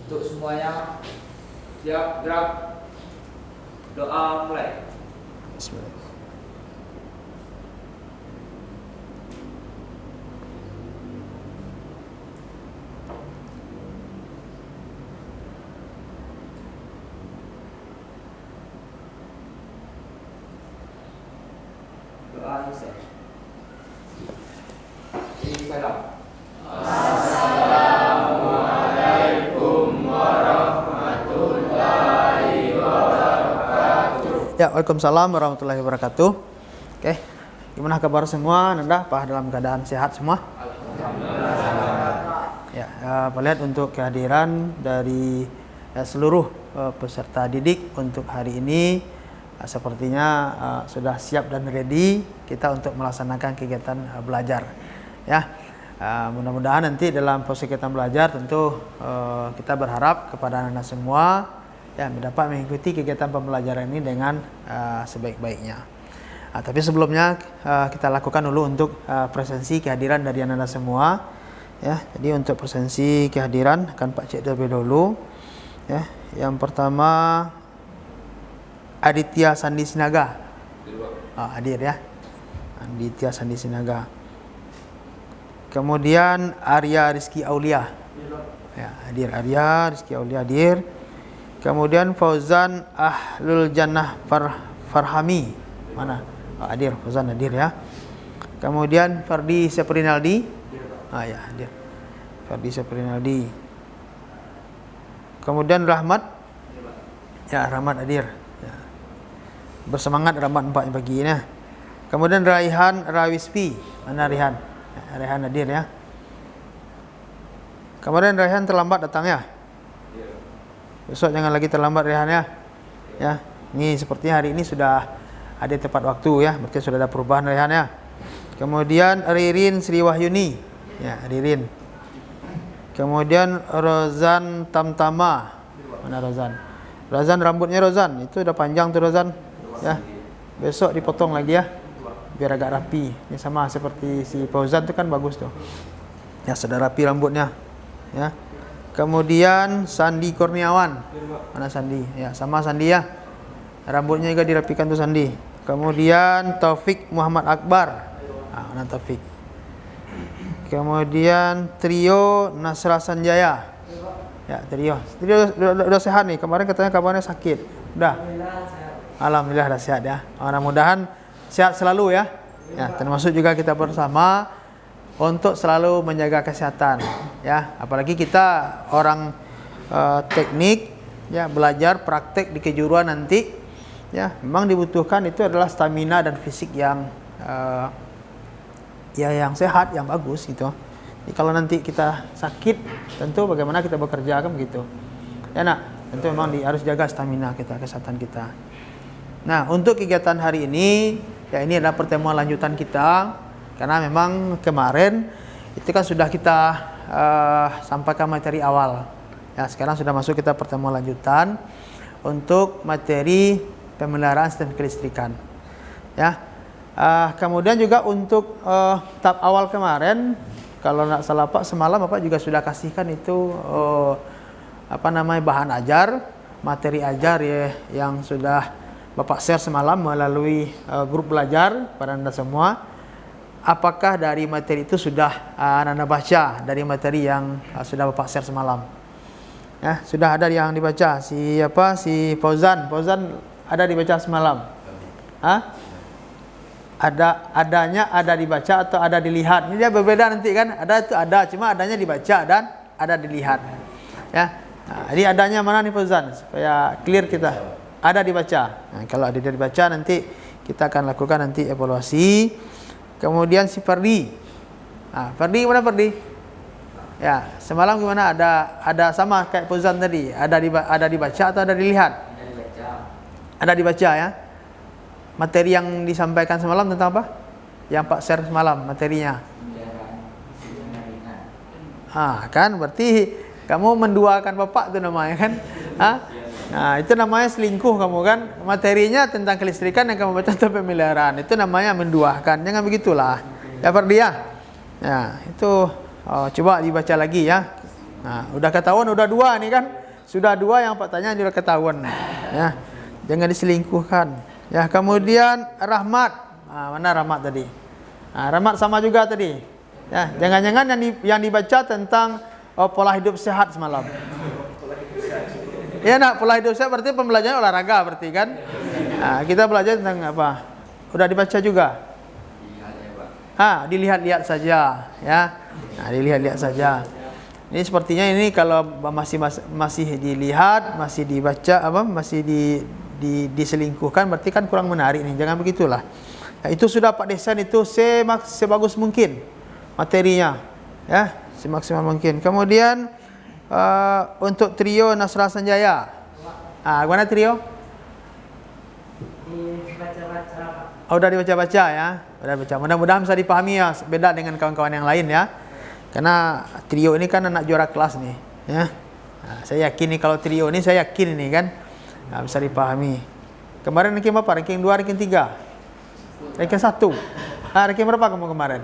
Untuk semuanya siap, gerak. Doa mulai. Bismillah. Doa selesai. Salam. Ya, waalaikumsalam warahmatullahi wabarakatuh. Oke, gimana kabar semua? Nanda, Pak dalam keadaan sehat semua? Ya, Pak lihat untuk kehadiran dari seluruh peserta didik untuk hari ini sepertinya sudah siap dan ready kita untuk melaksanakan kegiatan belajar. Ya, mudah-mudahan nanti dalam proses kegiatan belajar tentu kita berharap kepada Anda semua ya dapat mengikuti kegiatan pembelajaran ini dengan sebaik-baiknya. Tapi sebelumnya kita lakukan dulu untuk presensi kehadiran dari Anda semua. Ya, jadi untuk presensi kehadiran akan Pak Cik terlebih dulu. Ya, yang pertama Aditya Sandi Sinaga. Hadir ya. Aditya Sandi Sinaga. Kemudian Arya Rizky Aulia. Ya, hadir Arya Rizky Aulia hadir. Kemudian Fauzan Ahlul Jannah Farhami. Mana? Hadir, Fauzan hadir ya. Kemudian Fardi Seprinaldi. Ya, hadir. Fardi Seprinaldi. Kemudian Rahmat. Ya, Rahmat hadir. Ya. Bersemangat Rahmat 4 pagi ini. Kemudian Raihan Rawispi. Mana Raihan? Ya, Raihan hadir ya. Kemudian Raihan terlambat datang ya. Besok jangan lagi terlambat Rehan ya. Ya, ini sepertinya hari ini sudah ada tepat waktu ya. Berarti sudah ada perubahan Rehan ya. Kemudian Ririn Sri Wahyuni. Ya, Ririn. Kemudian Rozan Tamtama. Mana Rozan? Rozan rambutnya Rozan. Itu udah panjang tuh Rozan. Ya. Besok dipotong lagi ya. Biar agak rapi. Ini sama seperti si Fauzan itu kan bagus tuh. Ya, sudah rapi rambutnya. Ya. Kemudian Sandi Kurniawan. Mana Sandi? Ya, sama Sandi ya. Rambutnya juga dirapikan tuh Sandi. Kemudian Taufik Muhammad Akbar. Mana Taufik? Kemudian Trio Nasra Sanjaya. Ya, Trio udah sehat nih. Kemarin katanya kabarnya sakit. Udah. Alhamdulillah udah sehat ya. Mudah-mudahan sehat selalu ya. Ya, termasuk juga kita bersama untuk selalu menjaga kesehatan ya, apalagi kita orang teknik ya, belajar praktek di kejuruan nanti ya, memang dibutuhkan itu adalah stamina dan fisik yang ya yang sehat, yang bagus gitu. Jadi kalau nanti kita sakit, tentu bagaimana kita bekerja kan begitu ya nak, tentu memang harus jaga stamina kita, kesehatan kita. Nah, untuk kegiatan hari ini ya, ini adalah pertemuan lanjutan kita. Karena memang kemarin itu kan sudah kita sampaikan materi awal. Ya, sekarang sudah masuk kita pertemuan lanjutan untuk materi pemeliharaan sistem kelistrikan. Ya, kemudian juga untuk tahap awal kemarin, kalau nggak salah Pak semalam Bapak juga sudah kasihkan itu bahan ajar, materi ajar ya, yang sudah Bapak share semalam melalui grup belajar pada Anda semua. Apakah dari materi itu sudah Anda baca dari materi yang sudah Bapak share semalam? Ya, sudah ada yang dibaca. Si Fauzan ada dibaca semalam. Ada dibaca atau ada dilihat? Ini dia berbeda nanti kan? Ada itu ada, cuma adanya dibaca dan ada dilihat. Ya. Nah, jadi adanya mana nih Fauzan? Supaya clear kita. Ada dibaca. Nah, kalau ada dibaca nanti kita akan lakukan nanti evaluasi. Kemudian si Fardi. Fardi mana Fardi? Ya, semalam gimana? Ada sama kayak Fauzan tadi. Ada dibaca atau ada dilihat? Ada dibaca ya. Materi yang disampaikan semalam tentang apa? Yang Pak share semalam materinya. Kan berarti kamu menduakan Bapak itu namanya kan? Nah, itu namanya selingkuh kamu kan. Materinya tentang kelistrikan yang kamu baca tentang pemeliharaan. Itu namanya menduakan. Jangan begitulah. Ya Fardi ya. Ya, itu coba dibaca lagi ya. Nah, udah ketahuan, udah 2 nih kan. Sudah 2 yang pertanyaan sudah ketahuan. Ya. Jangan diselingkuhkan. Ya, kemudian rahmat. Nah, mana rahmat tadi? Nah, rahmat sama juga tadi. Ya, jangan-jangan yang dibaca tentang pola hidup sehat semalam. Ya, nak pola hidup sehat berarti pembelajaran olahraga berarti kan? Nah, kita belajar tentang apa? Udah dibaca juga? Dilihat-lihat saja, ya. Nah, dilihat-lihat saja. Ini sepertinya ini kalau masih dilihat, masih dibaca masih diselingkuhkan berarti kan kurang menarik nih. Jangan begitulah. Ya, itu sudah Pak desain itu sebagus mungkin materinya, ya, semaksimal mungkin. Kemudian untuk trio Nasra Sanjaya. Gimana trio? Udah dibaca-baca ya. Udah baca. Mudah-mudahan bisa dipahami ya, beda dengan kawan-kawan yang lain ya. Karena trio ini kan anak juara kelas nih, ya. Nah, saya yakin nih kalau trio ini saya yakin ini kan bisa dipahami. Kemarin ranking berapa? Ranking 2, ranking 3? Ranking 1. Ranking berapa kamu kemarin?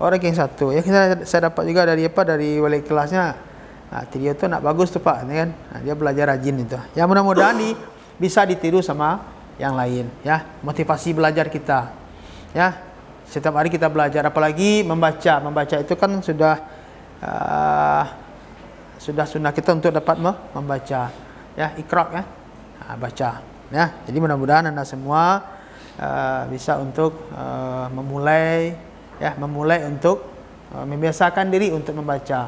Oh, ranking 1. Ya, saya dapat juga dari wali kelasnya. Nah, trio itu nak bagus tuh Pak, kan? Nah, dia belajar rajin itu. Ya, mudah-mudahan bisa ditiru sama yang lain, ya. Motivasi belajar kita, ya. Setiap hari kita belajar, apalagi membaca itu kan sudah sunnah kita untuk dapat membaca, ya, iqra, ya. Nah, baca, ya. Jadi mudah-mudahan Anda semua bisa untuk memulai untuk membiasakan diri untuk membaca.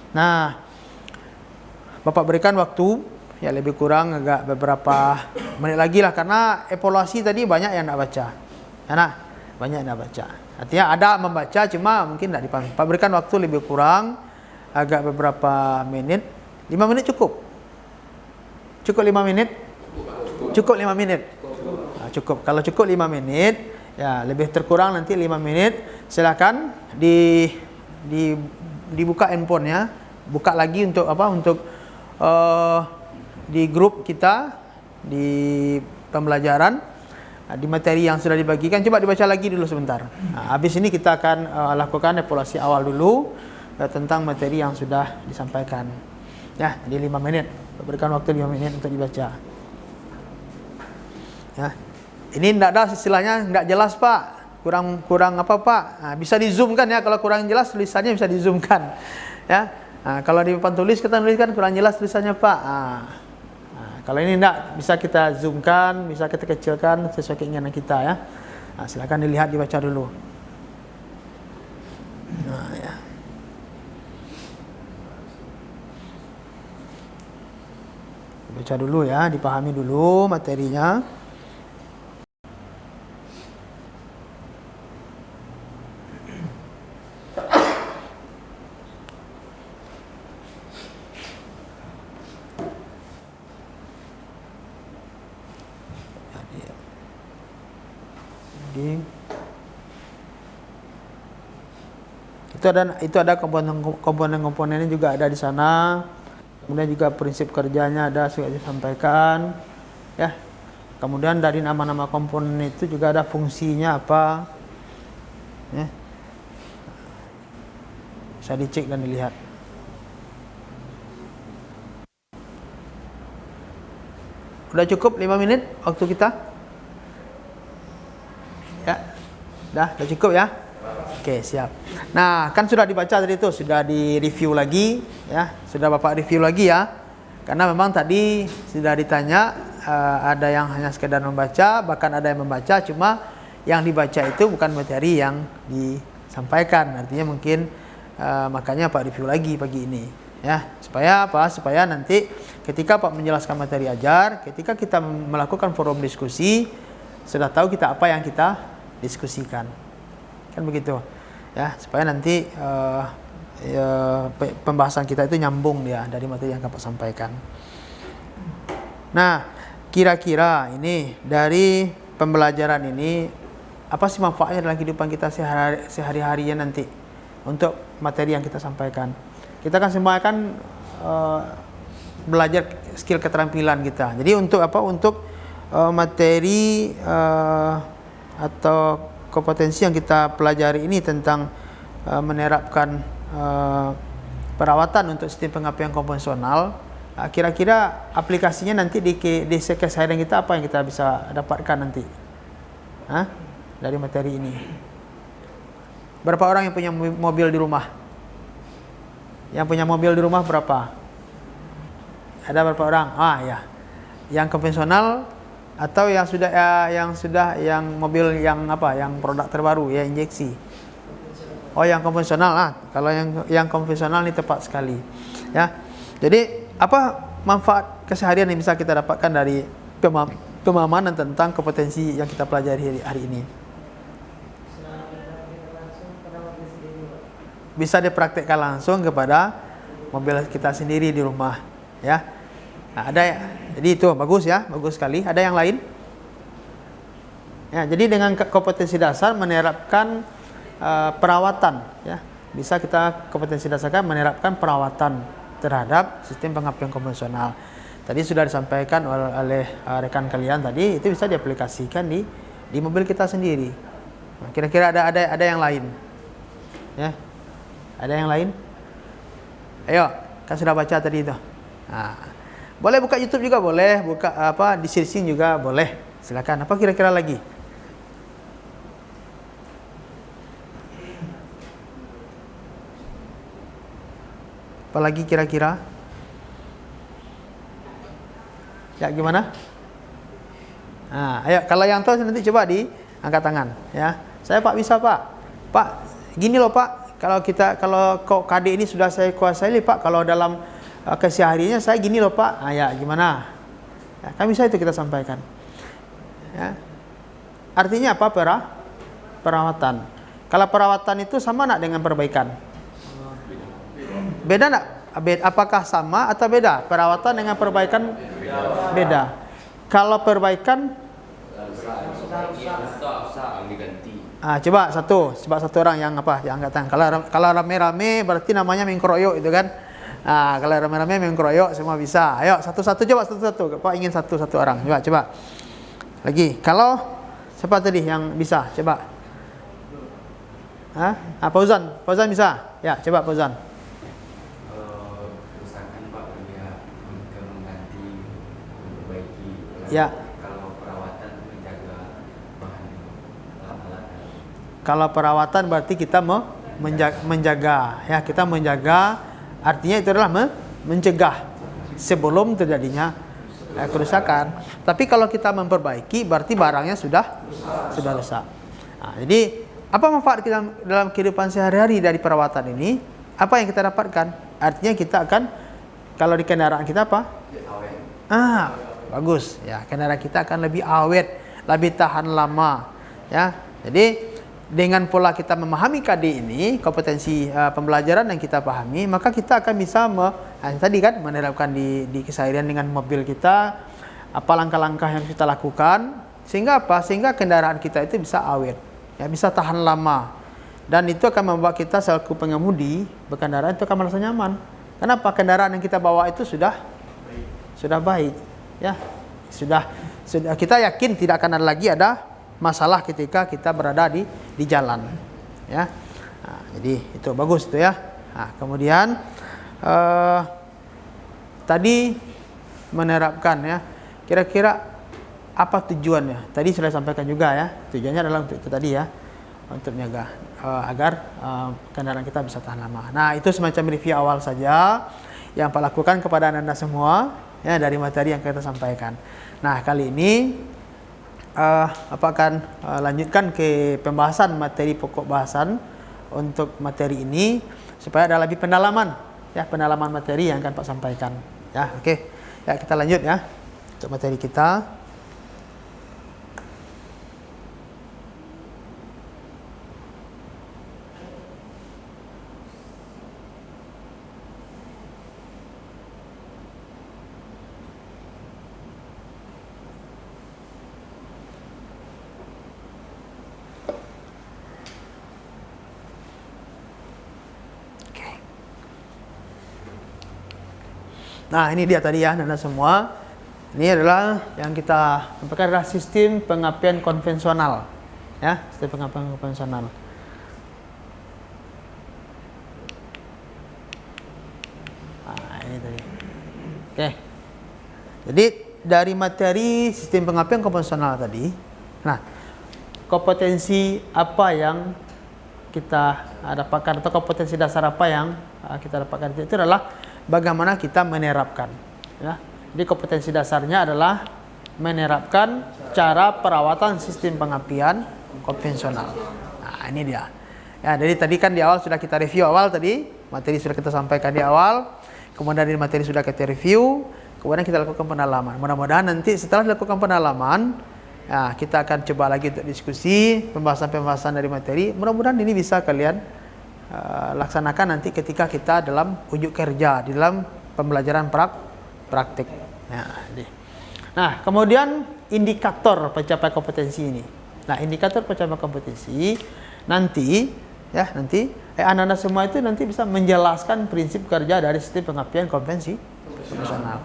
Nah, Bapak berikan waktu ya lebih kurang agak beberapa menit lagi lah, karena evaluasi tadi banyak yang nak baca, ya, nak, banyak yang nak baca. Artinya ada membaca cuma mungkin tidak dipahami. Pak berikan waktu lebih kurang agak beberapa menit. 5 menit cukup? Cukup 5 menit? Cukup 5 menit. Nah, cukup. Kalau cukup 5 menit, ya lebih terkurang nanti 5 menit, silakan dibuka handphonenya, buka lagi untuk apa? Untuk di grup kita di pembelajaran, di materi yang sudah dibagikan, coba dibaca lagi dulu sebentar. Nah, habis ini kita akan lakukan evaluasi awal dulu tentang materi yang sudah disampaikan. Ya, di 5 menit. Berikan waktu 5 menit untuk dibaca. Ya. Ini tidak ada istilahnya tidak jelas Pak. Kurang apa Pak? Nah, bisa di zoom kan ya, kalau kurang jelas tulisannya bisa di zoom kan. Ya. Nah, kalau di papan tulis kita tuliskan kurang jelas tulisannya Pak. Kalau ini tidak, bisa kita zoomkan, bisa kita kecilkan sesuai keinginan kita ya. Nah, silakan dilihat, dibaca dulu. Nah, ya. Baca dulu ya, dipahami dulu materinya. Itu ada komponen-komponennya juga ada di sana. Kemudian juga prinsip kerjanya ada sudah disampaikan, ya. Kemudian dari nama-nama komponen itu juga ada fungsinya apa, ya. Bisa dicek dan dilihat. Udah cukup 5 menit waktu kita? Ya, udah cukup ya. Oke, siap. Nah, kan sudah dibaca tadi itu, sudah di-review lagi ya. Sudah Bapak review lagi ya. Karena memang tadi sudah ditanya, ada yang hanya sekedar membaca, bahkan ada yang membaca cuma yang dibaca itu bukan materi yang disampaikan. Artinya mungkin makanya Pak review lagi pagi ini ya. Supaya apa? Supaya nanti ketika Pak menjelaskan materi ajar, ketika kita melakukan forum diskusi, sudah tahu kita apa yang kita diskusikan. Kan begitu. Ya, supaya nanti pembahasan kita itu nyambung dia dari materi yang Bapak sampaikan. Nah, kira-kira ini dari pembelajaran ini apa sih manfaatnya dalam kehidupan kita sehari-harinya nanti untuk materi yang kita sampaikan? Kita kan semua kan belajar skill keterampilan kita. Jadi untuk apa? Untuk materi atau kompetensi yang kita pelajari ini tentang menerapkan perawatan untuk sistem pengapian konvensional, kira-kira aplikasinya nanti di keseharian kita apa yang kita bisa dapatkan nanti dari materi ini? Berapa orang yang punya mobil di rumah? Yang punya mobil di rumah berapa? Ada berapa orang? Ya. Yang konvensional atau yang yang mobil yang apa? Yang produk terbaru ya, injeksi. Yang konvensional. Kalau yang konvensional ini tepat sekali. Ya. Jadi apa manfaat keseharian yang bisa kita dapatkan dari pemahaman tentang kompetensi yang kita pelajari hari ini? Bisa dipraktikkan langsung kepada mobil kita sendiri di rumah, ya. Nah, ada ya. Jadi itu bagus ya, bagus sekali. Ada yang lain? Ya, jadi dengan kompetensi dasar menerapkan perawatan, ya. Bisa kita kompetensi dasarkan menerapkan perawatan terhadap sistem pengapian konvensional. Tadi sudah disampaikan oleh rekan kalian tadi, itu bisa diaplikasikan di mobil kita sendiri. Nah, kira-kira ada yang lain? Ya. Ada yang lain? Ayo, kan sudah baca tadi itu. Boleh buka YouTube juga boleh, buka di searching juga boleh. Silakan. Apa kira-kira lagi? Apalagi kira-kira? Ya, gimana? Ayo, kalau yang tahu nanti coba diangkat tangan, ya. Saya Pak bisa Pak. Pak, gini loh Pak. Kalau KD ini sudah saya kuasai Pak. Kalau dalam kesehariannya saya gini loh Pak. Ya, gimana? Ya, kan bisa itu kita sampaikan. Ya. Artinya apa perawatan? Kalau perawatan itu sama nak dengan perbaikan? Beda nak? Apakah sama atau beda? Perawatan dengan perbaikan beda. Kalau perbaikan coba satu orang yang angkat tangan. Kalau rame-rame berarti namanya mengkeroyok itu kan. Kalau rame-rame mengkeroyok semua bisa. Ayo satu-satu coba satu-satu. Pak ingin satu orang. Coba. Lagi. Kalau siapa tadi yang bisa? Coba. Fauzan bisa? Ya, coba Fauzan. Ya. Kalau perawatan berarti kita menjaga, ya, kita menjaga, artinya itu adalah mencegah sebelum terjadinya kerusakan. Tapi kalau kita memperbaiki berarti barangnya sudah rusak. Jadi apa manfaat kita dalam kehidupan sehari-hari dari perawatan ini? Apa yang kita dapatkan? Artinya kita akan, kalau di kendaraan kita apa? Bagus, ya, kendaraan kita akan lebih awet, lebih tahan lama, ya. Jadi dengan pola kita memahami KD ini, kompetensi pembelajaran yang kita pahami, maka kita akan bisa tadi kan menerapkan di keseharian dengan mobil kita, apa langkah-langkah yang kita lakukan, sehingga kendaraan kita itu bisa awet, ya, bisa tahan lama, dan itu akan membuat kita selaku pengemudi berkendaraan itu akan merasa nyaman. Kenapa? Kendaraan yang kita bawa itu sudah baik, ya, sudah kita yakin tidak akan ada masalah ketika kita berada di jalan, ya. Jadi itu bagus itu ya. Kemudian tadi menerapkan, ya, kira-kira apa tujuannya? Tadi sudah sampaikan juga, ya, tujuannya adalah untuk itu tadi, ya, untuk menjaga agar kendaraan kita bisa tahan lama. Nah, itu semacam review awal saja yang Pak lakukan kepada anda semua, ya, dari materi yang kita sampaikan. Nah, kali ini akan lanjutkan ke pembahasan materi pokok bahasan untuk materi ini supaya ada lebih pendalaman, ya, pendalaman materi yang akan Pak sampaikan, ya. Oke, ya, kita lanjut, ya, untuk materi kita. Nah, ini dia tadi, ya, Anda semua. Ini adalah yang kita sampaikan adalah sistem pengapian konvensional, ya, sistem pengapian konvensional. ini tadi. Oke. Jadi dari materi sistem pengapian konvensional tadi, nah, kompetensi apa yang kita dapatkan atau kompetensi dasar apa yang kita dapatkan itu adalah bagaimana kita menerapkan, ya. Jadi kompetensi dasarnya adalah menerapkan cara perawatan sistem pengapian konvensional. Nah, ini dia. Ya, jadi tadi kan di awal sudah kita review awal tadi, materi sudah kita sampaikan di awal, kemudian dari materi sudah kita review, kemudian kita lakukan pendalaman. Mudah-mudahan nanti setelah dilakukan pendalaman, ya, kita akan coba lagi untuk diskusi, pembahasan-pembahasan dari materi. Mudah-mudahan ini bisa kalian laksanakan nanti ketika kita dalam ujuk kerja, di dalam pembelajaran praktik. Nah, kemudian indikator pencapaian kompetensi ini. Nah, indikator pencapaian kompetensi nanti, ya, anak-anak semua itu nanti bisa menjelaskan prinsip kerja dari sistem pengapian konvensional.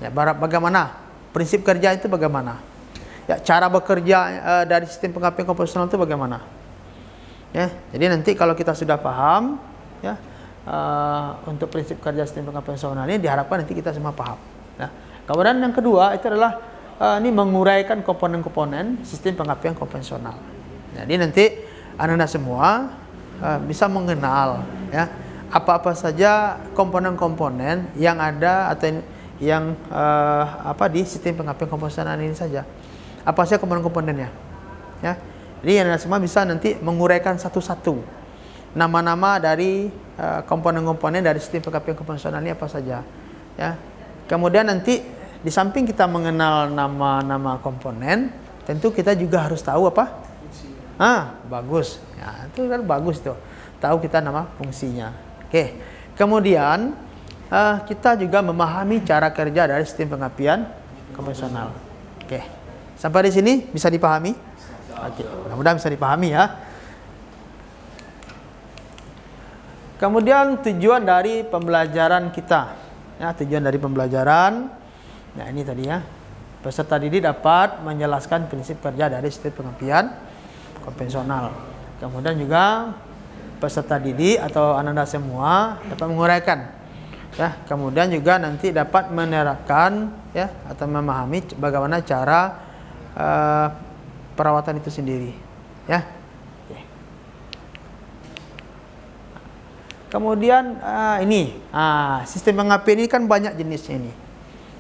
Ya, bagaimana prinsip kerja itu bagaimana? Ya, cara bekerja dari sistem pengapian konvensional itu bagaimana? Ya, jadi nanti kalau kita sudah paham, ya, untuk prinsip kerja sistem pengapian konvensional ini diharapkan nanti kita semua paham. Ya. Kemudian yang kedua itu adalah ini menguraikan komponen-komponen sistem pengapian konvensional. Jadi nanti anak-anak semua bisa mengenal, ya, apa-apa saja komponen-komponen yang ada atau yang di sistem pengapian konvensional ini saja. Apa saja komponen-komponennya, ya. Jadi anak-anak semua bisa nanti menguraikan satu-satu nama-nama dari komponen-komponen dari sistem pengapian konvensional ini apa saja, ya. Kemudian nanti di samping kita mengenal nama-nama komponen, tentu kita juga harus tahu apa? Bagus. Ya, itu kan bagus tuh. Tahu kita nama fungsinya. Oke. Kemudian kita juga memahami cara kerja dari sistem pengapian konvensional. Oke. Sampai di sini bisa dipahami? Oke. Mudah-mudahan bisa dipahami, ya. Kemudian tujuan dari pembelajaran kita. Ya, tujuan dari pembelajaran. Nah, ini tadi, ya. Peserta didik dapat menjelaskan prinsip kerja dari sistem pengapian konvensional. Kemudian juga peserta didik atau anak-anak semua dapat menguraikan, ya. Kemudian juga nanti dapat menerapkan, ya, atau memahami bagaimana cara perawatan itu sendiri, ya. Oke. Kemudian ini sistem pengapian ini kan banyak jenisnya ini,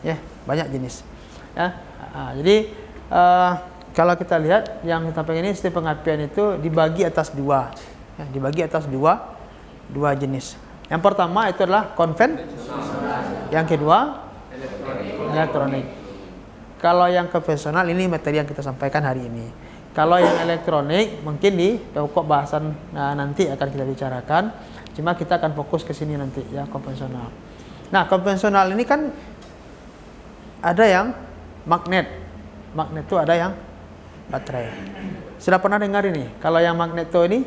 ya, banyak jenis, ya. Jadi kalau kita lihat yang kita pengen ini sistem pengapian itu dibagi atas dua, ya, dibagi atas dua jenis. Yang pertama itu adalah konvensional, yang kedua elektronik. Kalau yang konvensional ini materi yang kita sampaikan hari ini. Kalau yang elektronik mungkin di pokok bahasan nanti akan kita bicarakan. Cuma kita akan fokus ke sini nanti, ya, konvensional. Nah, konvensional ini kan ada yang magnet. Magnet itu ada yang baterai. Sudah pernah dengar ini? Kalau yang magnet itu ini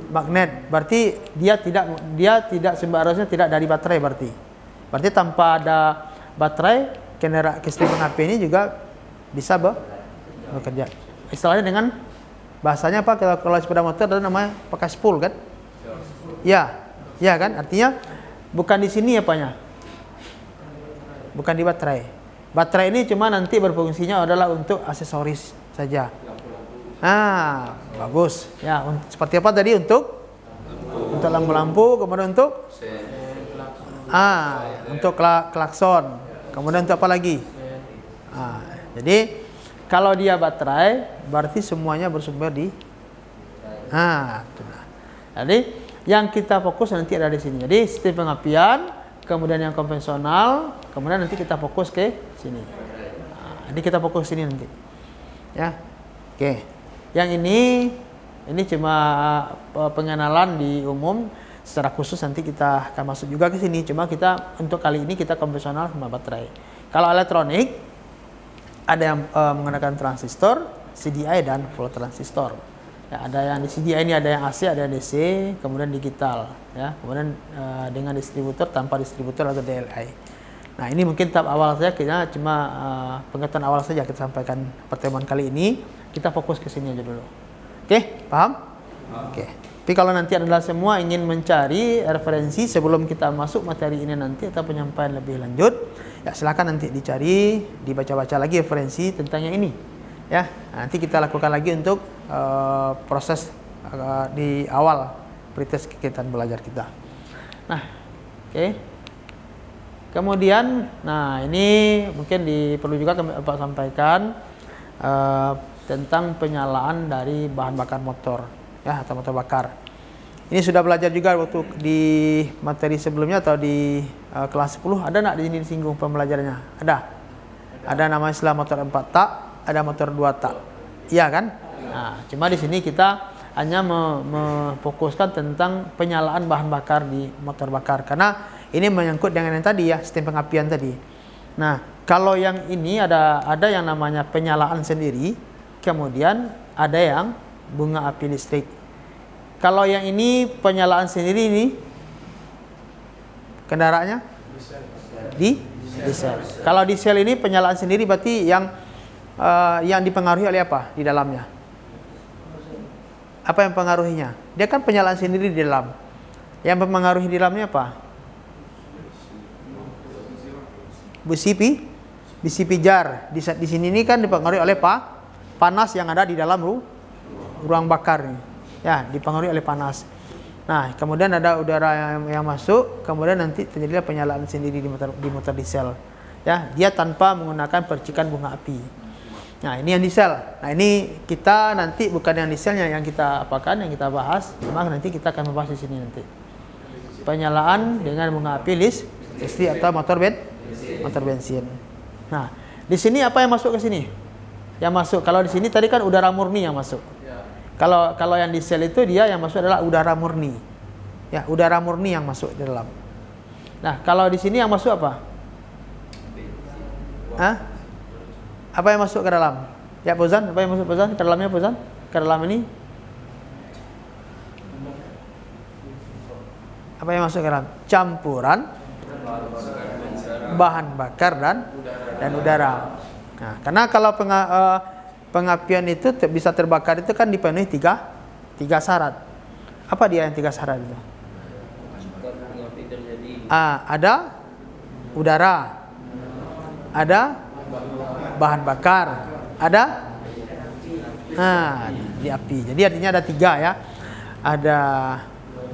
magnet, berarti dia tidak seharusnya tidak dari baterai berarti. Berarti tanpa ada baterai sistem pengapian ini juga bisa bekerja. Istilahnya dengan bahasanya apa? Kalau sepeda motor ada namanya pakai spool, kan? Ya, ya kan? Artinya bukan di sini apanya? Bukan di baterai. Baterai ini cuma nanti berfungsinya adalah untuk aksesoris saja. Bagus. Ya, seperti apa tadi untuk lampu-lampu, kemudian untuk klakson. Kemudian untuk apa lagi? Jadi kalau dia baterai, berarti semuanya bersumber di. Jadi yang kita fokus nanti ada di sini. Jadi sistem pengapian, kemudian yang konvensional, kemudian nanti kita fokus ke sini. Jadi kita fokus sini nanti. Ya, oke. Yang ini cuma pengenalan di umum. Secara khusus nanti kita akan masuk juga ke sini. Cuma kita untuk kali ini kita konvensional sama baterai. Kalau elektronik ada yang menggunakan transistor, CDI dan full transistor. Ya, ada yang di CDI ini ada yang AC, ada yang DC, kemudian digital. Ya, kemudian dengan distributor, tanpa distributor atau DLI. Nah, ini mungkin tahap awal saja, kita cuma pengetahuan awal saja kita sampaikan pertemuan kali ini. Kita fokus ke sini aja dulu. Oke, paham? Oke. Tapi kalau nanti adalah semua ingin mencari referensi sebelum kita masuk materi ini nanti atau penyampaian lebih lanjut, ya silakan nanti dicari, dibaca-baca lagi referensi tentang yang ini. Ya, nanti kita lakukan lagi untuk proses di awal pretest kegiatan belajar kita. Nah, oke. Kemudian, nah ini mungkin perlu juga kami sampaikan tentang penyalaan dari bahan bakar motor, ya, atau motor bakar. Ini sudah belajar juga waktu di materi sebelumnya atau di kelas 10. Ada nak di sini disinggung pembelajarannya? Ada nama istilah motor 4 tak, ada motor 2 tak. Iya kan? Nah, cuma di sini kita hanya memfokuskan tentang penyalaan bahan bakar di motor bakar karena ini menyangkut dengan yang tadi ya, sistem pengapian tadi. Nah, kalau yang ini ada yang namanya penyalaan sendiri, kemudian ada yang bunga api listrik. Kalau yang ini penyalaan sendiri ini kendaraannya di diesel. Kalau diesel ini penyalaan sendiri berarti yang dipengaruhi oleh apa di dalamnya? Apa yang pengaruhinya? Dia kan penyalaan sendiri di dalam. Yang mempengaruhi di dalamnya apa? Besi pijar. Di sini ini kan dipengaruhi oleh panas yang ada di dalam ruang bakar nih. Ya, dipengaruhi oleh panas. Nah, kemudian ada udara yang masuk, kemudian nanti terjadilah penyalaan sendiri di motor diesel. Ya, dia tanpa menggunakan percikan bunga api. Nah, ini yang diesel. Nah, ini kita nanti bukan yang dieselnya yang kita apakan, yang kita bahas, cuma nanti kita akan membahas di sini nanti. Penyalaan dengan bunga api listrik atau motor bensin. Nah, di sini apa yang masuk ke sini? Yang masuk kalau di sini tadi kan udara murni yang masuk. Kalau yang diesel itu dia yang masuk adalah udara murni. Ya, udara murni yang masuk di dalam. Nah, kalau di sini yang masuk apa? Hah? Apa yang masuk ke dalam? Ya, Fauzan, apa yang masuk Fauzan? Ke dalamnya Fauzan? Ke dalam ini? Apa yang masuk ke dalam? Campuran bahan bakar dan udara. Nah, karena kalau pengapian itu bisa terbakar itu kan dipenuhi tiga syarat. Apa dia yang 3 syarat itu? Ada udara, ada bahan bakar, ada di api. Jadi artinya ada 3 ya. Ada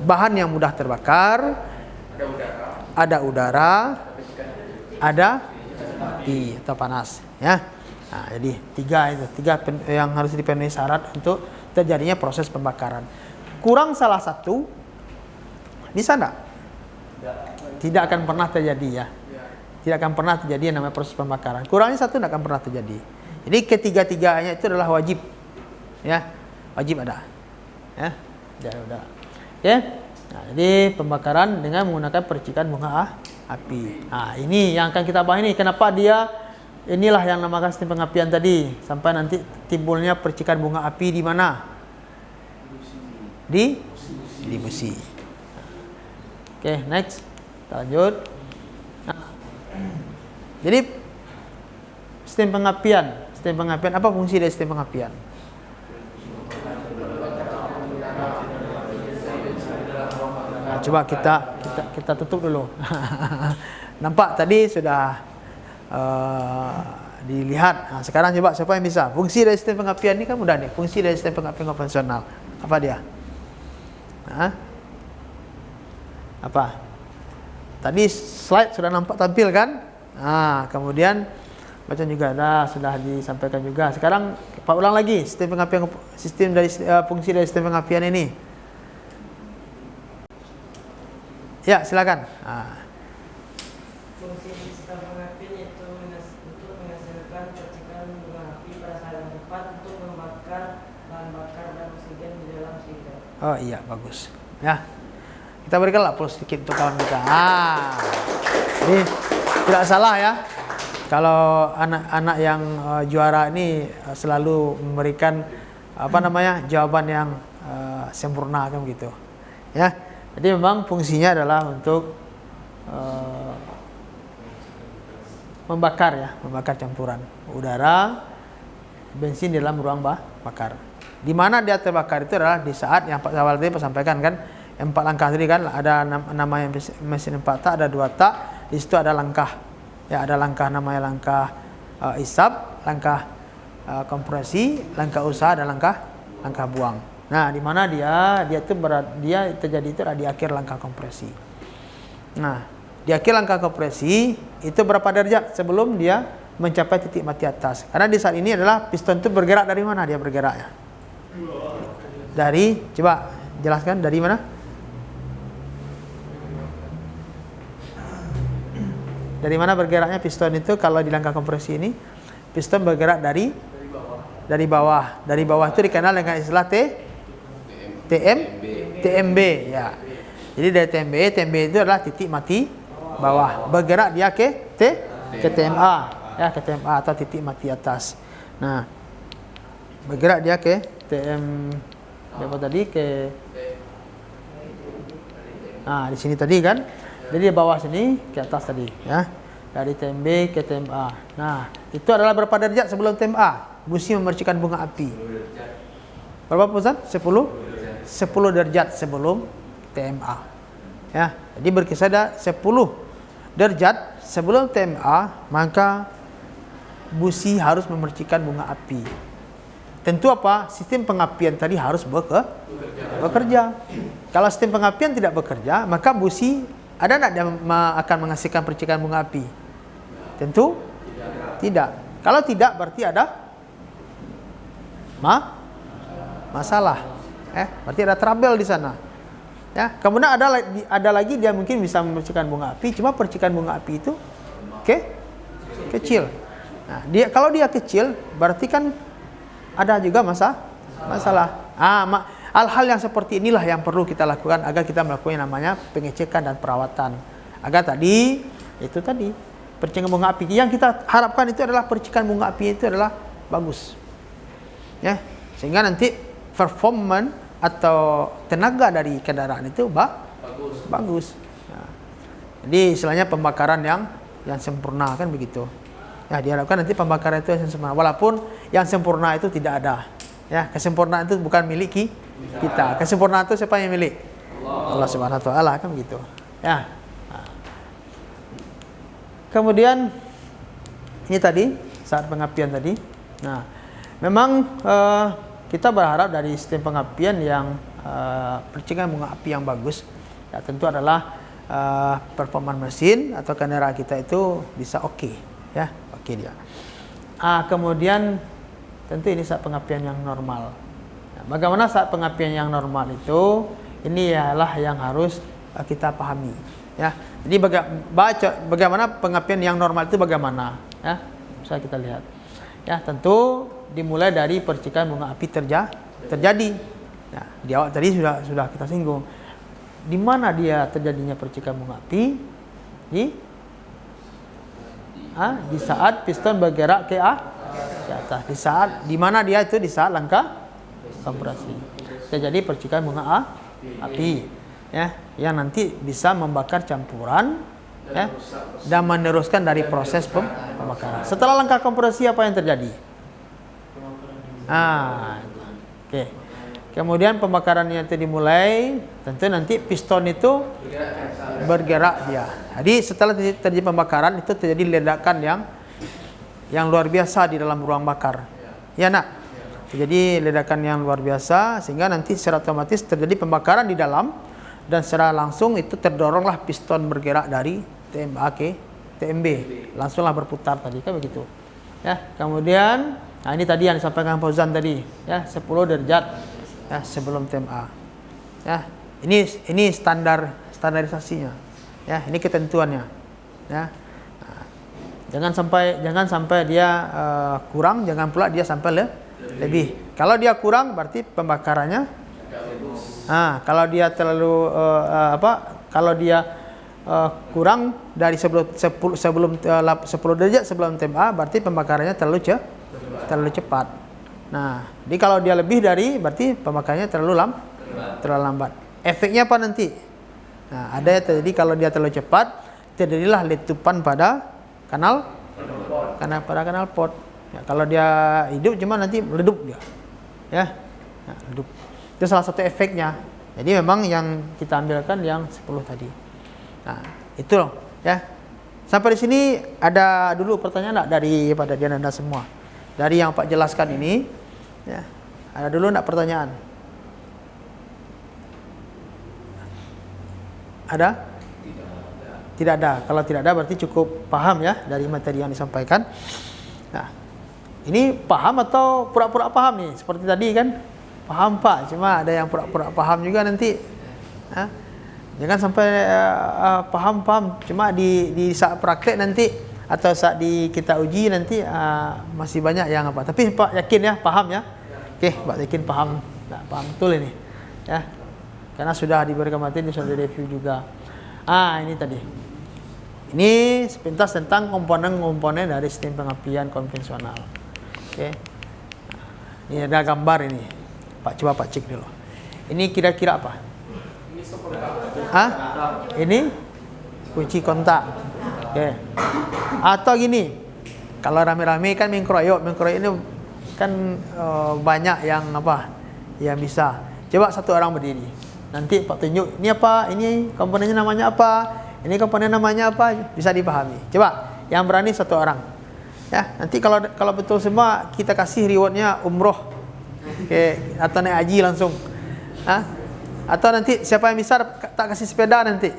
bahan yang mudah terbakar, ada udara, ada api atau panas ya. Nah, jadi 3 yang harus dipenuhi syarat untuk terjadinya proses pembakaran. Kurang salah satu bisa enggak? Tidak akan pernah terjadi ya. Tidak akan pernah terjadi yang namanya proses pembakaran. Kurangnya satu tidak akan pernah terjadi. Jadi ketiga-tiganya itu adalah wajib. Ya, wajib ada. Ya, udah. Oke. Nah, jadi pembakaran dengan menggunakan percikan bunga api. Nah, ini yang akan kita bahas ini. Kenapa inilah yang namakan sistem pengapian tadi. Sampai nanti timbulnya percikan bunga api di mana? Di busi. Oke, next. Kita lanjut. Nah, jadi sistem pengapian apa fungsi dari sistem pengapian? Nah, coba kita tutup dulu. Nampak tadi sudah dilihat. Nah, sekarang coba siapa yang bisa? Fungsi dari sistem pengapian ini kan mudah nih. Fungsi dari sistem pengapian konvensional apa dia? Apa? Tadi slide sudah nampak tampil kan? Nah, kemudian baca juga sudah disampaikan juga. Sekarang Pak ulang lagi fungsi dari sistem pengapian ini. Ya, silakan. Fungsi sistem pengapian itu untuk menghasilkan percikan bunga api pada saat yang tepat untuk membakar bahan bakar dan oksigen di dalam silinder. Oh iya, bagus. Ya, kita berikanlah plus sedikit untuk kawan kita. Ini tidak salah ya. Kalau anak-anak yang juara ini selalu memberikan jawaban yang sempurna kan begitu. Ya, jadi memang fungsinya adalah untuk membakar campuran udara bensin dalam ruang bakar. Di mana dia terbakar itu adalah di saat yang Pak Zawal tadi sampaikan kan, 4 langkah tadi kan, ada namanya mesin 4 tak, ada 2 tak, di situ ada langkah. Ya, ada langkah namanya langkah isap, langkah kompresi, langkah usaha, dan langkah buang. Nah, di mana dia terjadi itu di akhir langkah kompresi. Nah, di akhir langkah kompresi itu berapa derajat sebelum dia mencapai titik mati atas? Karena di saat ini adalah piston itu bergerak dari mana dia bergeraknya? Dari, coba jelaskan dari mana? Dari mana bergeraknya piston itu kalau di langkah kompresi ini? Piston bergerak dari bawah. Dari bawah itu dikenal dengan istilah TMB ya. Jadi dari TMB itu adalah titik mati bawah. Bergerak dia ke TMA ya, ke TMA atau titik mati atas. Nah, bergerak dia ke apa tadi ke di sini tadi kan. Jadi di bawah sini ke atas tadi ya. Dari TMB ke TMA. Nah, itu adalah berapa derajat sebelum TMA? Busi memercikan bunga api. Berapa Ustaz? 10 derajat sebelum TMA. Ya, jadi berkisar ada 10 derajat sebelum TMA, maka busi harus memercikan bunga api. Tentu apa? Sistem pengapian tadi harus bekerja. Kalau sistem pengapian tidak bekerja, maka busi ada tidak dia akan menghasilkan percikan bunga api? Tentu tidak. Kalau tidak berarti ada masalah. Berarti ada trouble di sana. Ya, kemudian ada lagi dia mungkin bisa memercikan bunga api, cuma percikan bunga api itu kecil. Nah, kalau dia kecil berarti kan ada juga masalah. Hal-hal yang seperti inilah yang perlu kita lakukan agar kita melakukan yang namanya pengecekan dan perawatan. Agar tadi percikan bunga api yang kita harapkan itu adalah percikan bunga api itu adalah bagus. Ya, sehingga nanti performance atau tenaga dari kendaraan itu bagus. Ya. Jadi istilahnya pembakaran yang sempurna kan begitu. Ya, diharapkan nanti pembakaran itu yang sempurna. Walaupun yang sempurna itu tidak ada. Ya, kesempurnaan itu bukan milik kita. Kesempurnaan itu siapa yang milik? Allah Subhanahu wa taala kan begitu. Ya. Nah. Kemudian ini tadi saat pengapian tadi. Nah, memang kita berharap dari sistem pengapian yang percikan bunga api yang bagus, ya tentu adalah performa mesin atau kendaraan kita itu bisa oke, ya oke dia. Kemudian tentu ini saat pengapian yang normal. Nah, bagaimana saat pengapian yang normal itu? Ini ialah yang harus kita pahami, ya. Jadi bagaimana pengapian yang normal itu bagaimana? Ya, bisa kita lihat. Ya, tentu dimulai dari percikan bunga api terjadi. Nah, di awal tadi sudah kita singgung. Di mana dia terjadinya percikan bunga api? Di saat piston bergerak ke atas. Di mana dia itu? Di saat langkah kompresi. Terjadi percikan bunga api, ya, yang nanti bisa membakar campuran, ya, dan meneruskan dari proses pembakaran. Setelah langkah kompresi apa yang terjadi? Oke. Kemudian pembakarannya itu dimulai, tentu nanti piston itu bergerak dia. Jadi setelah terjadi pembakaran itu terjadi ledakan yang luar biasa di dalam ruang bakar. Ya nak. Jadi ledakan yang luar biasa sehingga nanti secara otomatis terjadi pembakaran di dalam dan secara langsung itu terdoronglah piston bergerak dari TMA ke TMB. Langsunglah berputar tadi kan begitu. Ya, kemudian ini tadi yang disampaikan Fauzan tadi, ya, 10 derajat ya sebelum TMA. Ya, ini standarisasinya. Ya, ini ketentuannya. Ya. Nah, jangan sampai dia kurang, jangan pula dia sampai lebih. Kalau dia kurang berarti pembakarannya. Kalau dia terlalu kalau dia kurang dari sebelum 10 derajat sebelum TMA berarti pembakarannya terlalu cepat. Nah, jadi kalau dia lebih dari berarti pembakarannya terlalu lambat. Efeknya apa nanti? Nah, ada yang terjadi kalau dia terlalu cepat, terjadilah letupan pada kanal pot. Ya, kalau dia hidup cuma nanti meledup dia. Ya. Nah, redup. Itu salah satu efeknya. Jadi memang yang kita ambilkan yang 10 tadi. Nah, itu loh ya. Sampai di sini ada dulu pertanyaan enggak daripada Anda semua? Dari yang Pak jelaskan ini ya. Ada dulu enggak pertanyaan? Ada? Tidak ada. Kalau tidak ada berarti cukup paham ya dari materi yang disampaikan. Nah, ini paham atau pura-pura paham nih? Seperti tadi kan, paham Pak. Cuma ada yang pura-pura paham juga nanti. Jangan sampai paham-paham. Cuma di saat praktek nanti atau saat kita uji nanti masih banyak yang apa. Tapi Pak yakin ya, paham ya? Oke, Pak yakin paham. Nah, paham betul ini. Ya. Karena sudah diberikan materi, sudah direview juga. Ini tadi. Ini sepintas tentang komponen-komponen dari sistem pengapian konvensional. Oke. Ini ada gambar ini. Pak coba Pak cek dulu. Ini kira-kira apa? Ini kunci kontak. Oke. Atau gini. Kalau rame-rame kan mengkroyok ini kan banyak yang apa? Yang bisa. Coba satu orang berdiri. Nanti Pak tunjuk, ini apa? Ini komponennya namanya apa? Ini komponen namanya apa? Bisa dipahami. Coba yang berani satu orang. Ya, nanti kalau betul semua kita kasih rewardnya umroh. Oke, atau naik haji langsung. Atau nanti siapa yang bisa tak kasih sepeda nanti.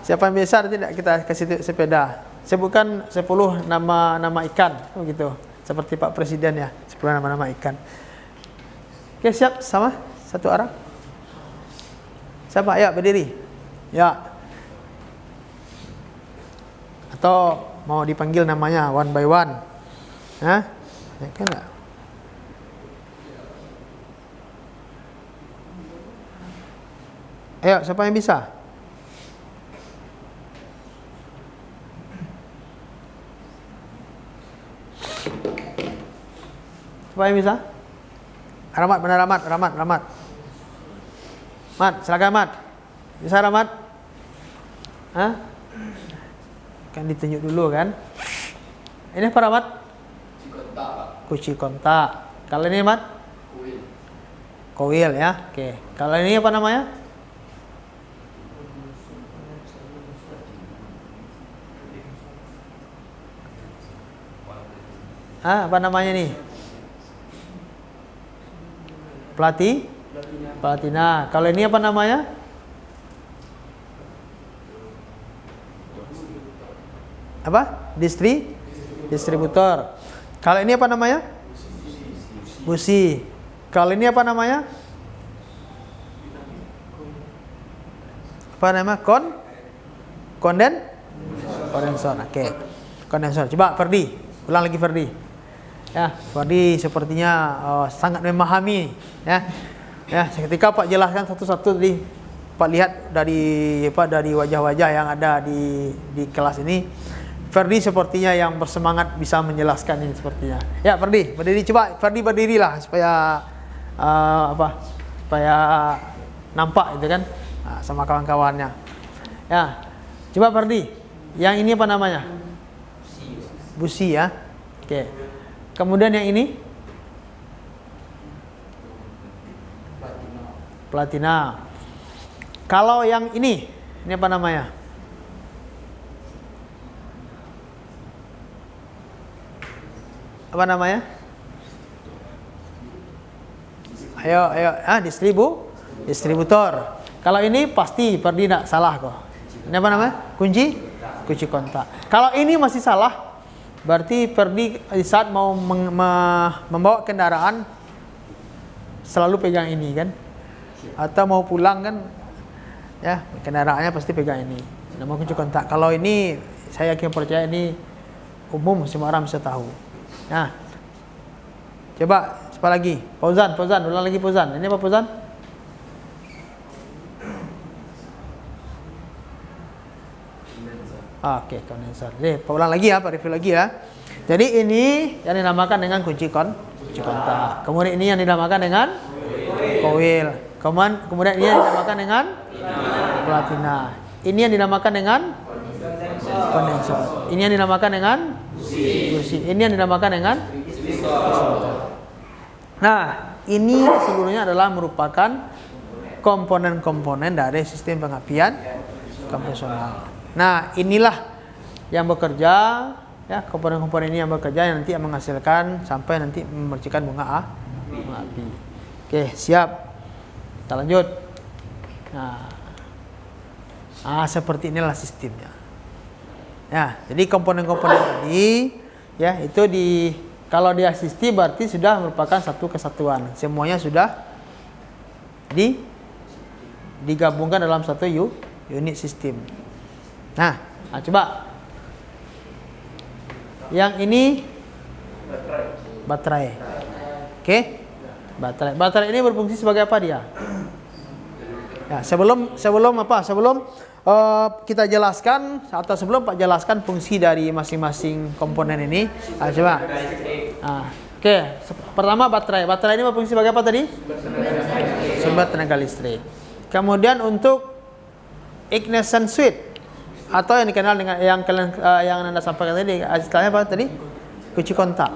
Siapa yang bisa tidak kita kasih sepeda. Sebutkan 10 nama ikan begitu. Seperti Pak Presiden ya, 10 nama ikan. Oke, siap sama satu orang. Siapa? Ya, berdiri. Ya. Atau mau dipanggil namanya one by one. Ya kan enggak? Ayo, siapa yang bisa? Siapa yang bisa? Rahmat, benar Rahmat. Mat, silakan Mat. Bisa Rahmat? Kan ditunjuk dulu kan. Ini apa Rahmat? Kunci kontak. Kalau ini Mat? Koil ya. Oke. Kalau ini apa namanya? Apa namanya nih? Platina. Kalau ini apa namanya? Apa? Distributor. Kalau ini apa namanya? Busi. Kalau ini apa namanya? Apa nama? Kondensor. Oke. Kondensor. Coba Ferdi. Ulang lagi Ferdi. Ya, Ferdi sepertinya sangat memahami ya. Ya, ketika Pak jelaskan satu-satu tadi Pak lihat dari wajah-wajah yang ada di kelas ini, Ferdi sepertinya yang bersemangat bisa menjelaskan ini sepertinya. Ya, Ferdi, berdiri coba. Ferdi berdirilah supaya supaya nampak gitu kan. Sama kawan-kawannya. Ya. Coba Ferdi, yang ini apa namanya? Busi ya. Oke. Kemudian yang ini? Platina. Kalau yang ini apa namanya? Apa namanya? Ayo. Distributor. Kalau ini pasti Ferdi tidak salah kok. Ini apa namanya? Kunci kontak. Kalau ini masih salah, berarti Ferdi di saat mau membawa kendaraan selalu pegang ini kan, atau mau pulang kan, ya kendaraannya pasti pegang ini. Nama kunci kontak. Kalau ini saya yakin percaya ini umum, semua orang bisa tahu. Nah, coba siapa lagi? Fauzan, ulang lagi Fauzan. Ini apa Fauzan? Oke, kondensor. Jadi, ulang lagi ya, Pak review lagi ya. Jadi ini yang dinamakan dengan kunci kontak. Kemudian ini yang dinamakan dengan koil. Kemudian ini yang dinamakan dengan platina. Ini yang dinamakan dengan kondensor. Ini yang dinamakan dengan busi. Ini yang dinamakan dengan distributor. Nah, ini seluruhnya adalah merupakan komponen-komponen dari sistem pengapian konvensional. Nah, inilah yang bekerja, ya, komponen-komponen ini yang bekerja yang nanti menghasilkan sampai nanti memercikan bunga api. Oke, siap. Kita lanjut. Nah, seperti inilah sistemnya. Ya, jadi komponen-komponen tadi, ya, itu kalau diasisti berarti sudah merupakan satu kesatuan. Semuanya sudah digabungkan dalam satu unit sistem. Nah, coba. Yang ini baterai. Oke? Baterai ini berfungsi sebagai apa dia? Ya, sebelum kita jelaskan atau sebelum Pak jelaskan fungsi dari masing-masing komponen ini, coba. Oke, pertama baterai. Baterai ini berfungsi sebagai apa tadi? Sumber tenaga listrik. Kemudian untuk ignition switch atau yang dikenal dengan yang Anda sampaikan tadi, istilahnya apa tadi? Kunci kontak.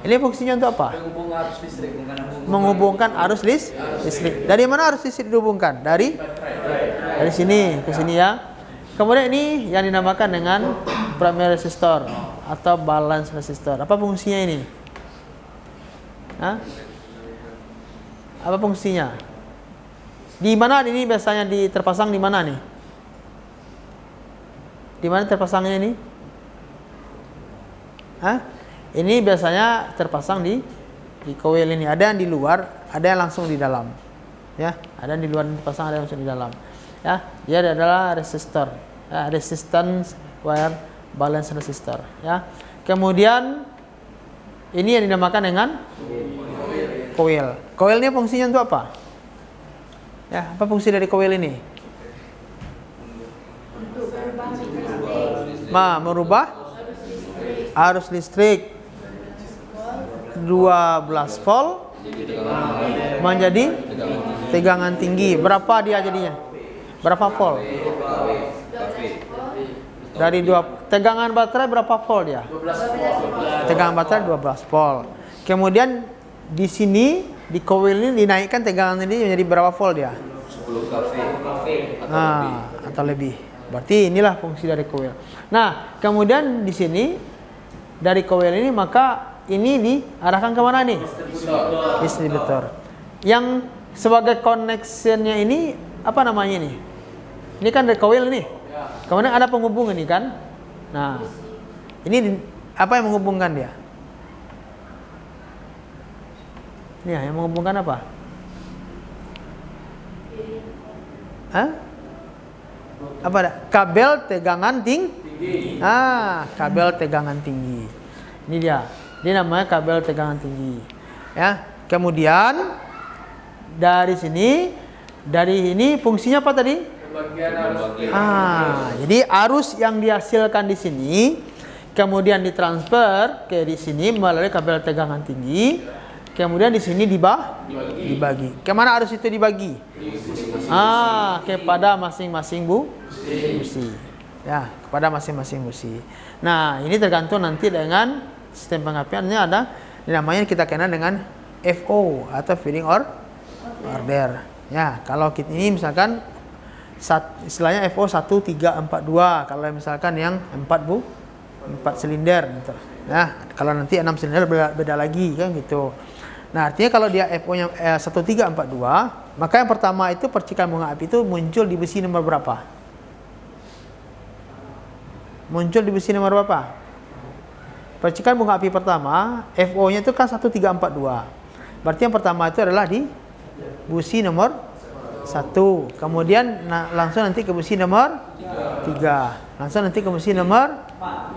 Ini fungsinya untuk apa? Menghubungkan arus listrik. Dari mana arus listrik dihubungkan? Dari sini ke sini, ya. Kemudian ini yang dinamakan dengan primary resistor atau balance resistor. Apa fungsinya ini? Apa fungsinya? Di mana ini biasanya terpasang di mana nih? Di mana terpasangnya ini? Ini biasanya terpasang di coil ini. Ada yang di luar, ada yang langsung di dalam. Ya, ada yang di luar terpasang, ada yang langsung di dalam. Ya, dia adalah resistor. Ya, resistance wire balance resistor. Ya. Kemudian ini yang dinamakan dengan coil. Coil ini fungsinya untuk apa? Ya, apa fungsi dari coil ini? Merubah arus listrik 12 volt menjadi tegangan tinggi. Berapa dia jadinya? Berapa volt? Dari tegangan baterai berapa volt dia? Tegangan baterai 12 volt. Kemudian di sini di coil ini dinaikkan tegangan ini menjadi berapa volt dia? 10 kV. Atau lebih. Berarti inilah fungsi dari coil. Nah, kemudian di sini dari coil ini maka ini diarahkan ke mana nih? Distributor. Yang sebagai connectionnya ini apa namanya nih? Ini kan dari coil nih. Kemudian ada penghubung ini kan? Nah, ini apa yang menghubungkan dia? Ini yang menghubungkan apa? Apa ada? Kabel tegangan tinggi. Kabel tegangan tinggi. Ini dia. Dia namanya kabel tegangan tinggi. Ya. Kemudian dari ini fungsinya apa tadi? Jadi arus yang dihasilkan di sini kemudian ditransfer ke di sini melalui kabel tegangan tinggi. Kemudian di sini dibagi. Kemana arus itu dibagi? Kepada masing-masing busi. Ya, kepada masing-masing busi. Nah, ini tergantung nanti dengan sistem pengapiannya ada namanya kita kenal dengan FO atau feeding order. Ya, kalau ini misalkan istilahnya FO 1342 kalau misalkan yang 4 silinder gitu. Nah, kalau nanti 6 silinder beda lagi kan gitu. Nah, artinya kalau dia FO-nya 1342, maka yang pertama itu percikan bunga api itu muncul di besi nomor berapa? Muncul di besi nomor berapa? Percikan bunga api pertama, FO-nya itu kan 1342. Berarti yang pertama itu adalah di busi nomor 1. Kemudian langsung nanti ke busi nomor 3. Langsung nanti ke busi nomor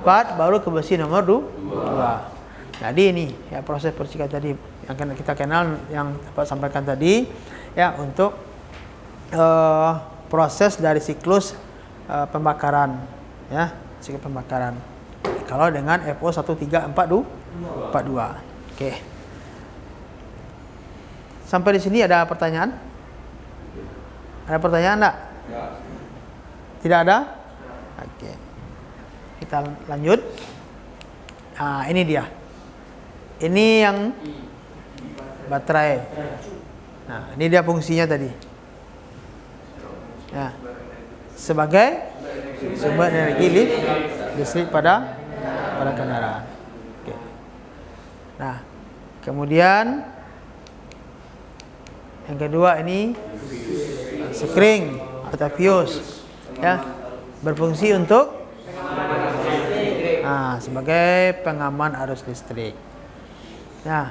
4, baru ke busi nomor 2. Jadi ini ya proses percikan tadi yang kita kenal yang Bapak sampaikan tadi ya untuk proses dari siklus pembakaran ya, siklus pembakaran. Kalau dengan FO 1342. Oke. Sampai di sini ada pertanyaan? Ada pertanyaan enggak? Tidak ada? Oke. Kita lanjut. Nah, ini dia. Ini yang baterai. Nah, ini dia fungsinya tadi. Ya. Sebagai sumber energi listrik pada kendaraan. Oke. Nah, kemudian yang kedua ini spring atau fuse, ya, berfungsi untuk sebagai pengaman arus listrik. Nah,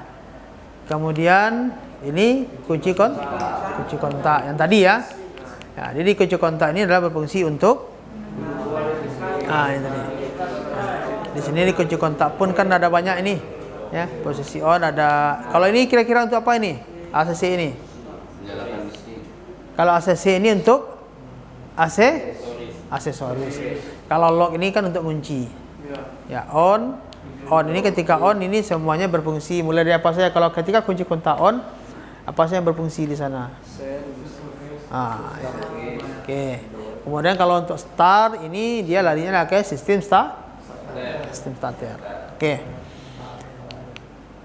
kemudian ini kunci kontak yang tadi ya. Ya, jadi kunci kontak ini adalah berfungsi untuk ini tadi. Di sini di kunci kontak pun kan ada banyak ini, ya, posisi on ada. Kalau ini kira-kira untuk apa ini? ACC ini. Kalau ACC ini untuk aksesoris. Kalau lock ini kan untuk kunci. Ya, on ini ketika on ini semuanya berfungsi. Mulai dari apa saja? Kalau ketika kunci kontak on, apa saja yang berfungsi di sana? Ya. Oke. Kemudian kalau untuk start ini dia larinya ke sistem starter. Oke.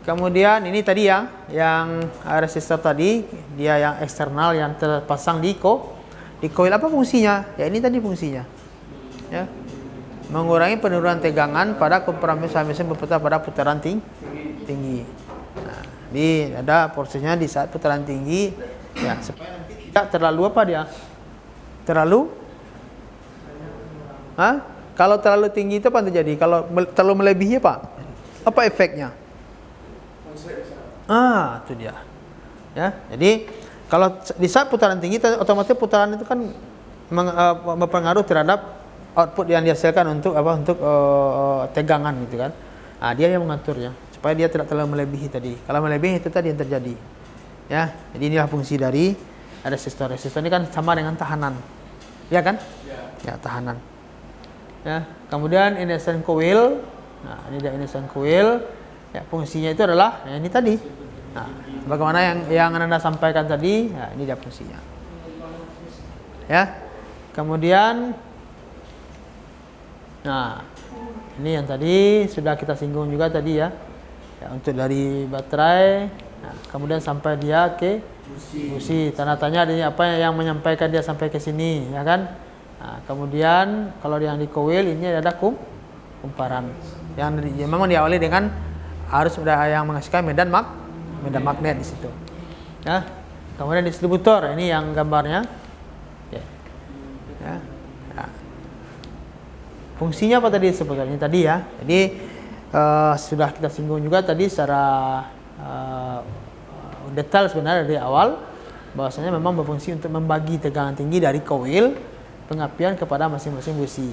Kemudian ini tadi yang resistor tadi, dia yang eksternal yang terpasang di coil. Apa fungsinya? Ya ini tadi fungsinya. Ya. Mengurangi penurunan tegangan pada kompresi mesin berputar pada putaran tinggi. Nah, ini ada porsinya di saat putaran tinggi, ya, supaya nanti tidak terlalu apa dia? Kalau terlalu tinggi itu apa yang terjadi? Kalau terlalu melebihi apa efeknya? Itu dia. Ya, jadi kalau di saat putaran tinggi, otomatis putaran itu kan mempengaruhi terhadap output yang dihasilkan untuk tegangan gitu kan. Dia yang mengaturnya supaya dia tidak terlalu melebihi tadi. Kalau melebihi itu tadi yang terjadi. Ya, jadi inilah fungsi dari resistor. Resistor ini kan sama dengan tahanan. Ya kan? Ya, tahanan. Ya, kemudian induction coil. Nah, ini dia induction coil. Ya, fungsinya itu adalah ini tadi. Nah, bagaimana yang Anda sampaikan tadi? Ya, ini dia fungsinya. Ya. Kemudian ini yang tadi sudah kita singgung juga tadi ya. Ya, untuk dari baterai, kemudian sampai dia ke busi. Tanda tanya adanya apa yang menyampaikan dia sampai ke sini, ya kan? Kemudian kalau yang di coil ini ada kumparan yang memang diawali dengan harus ada yang menghasilkan medan magnet di situ. Ya. Kemudian distributor ini yang gambarnya. Ya. Fungsinya apa tadi sebetulnya tadi ya. Jadi sudah kita singgung juga tadi secara detail sebenarnya dari awal bahwasanya memang berfungsi untuk membagi tegangan tinggi dari coil pengapian kepada masing-masing busi.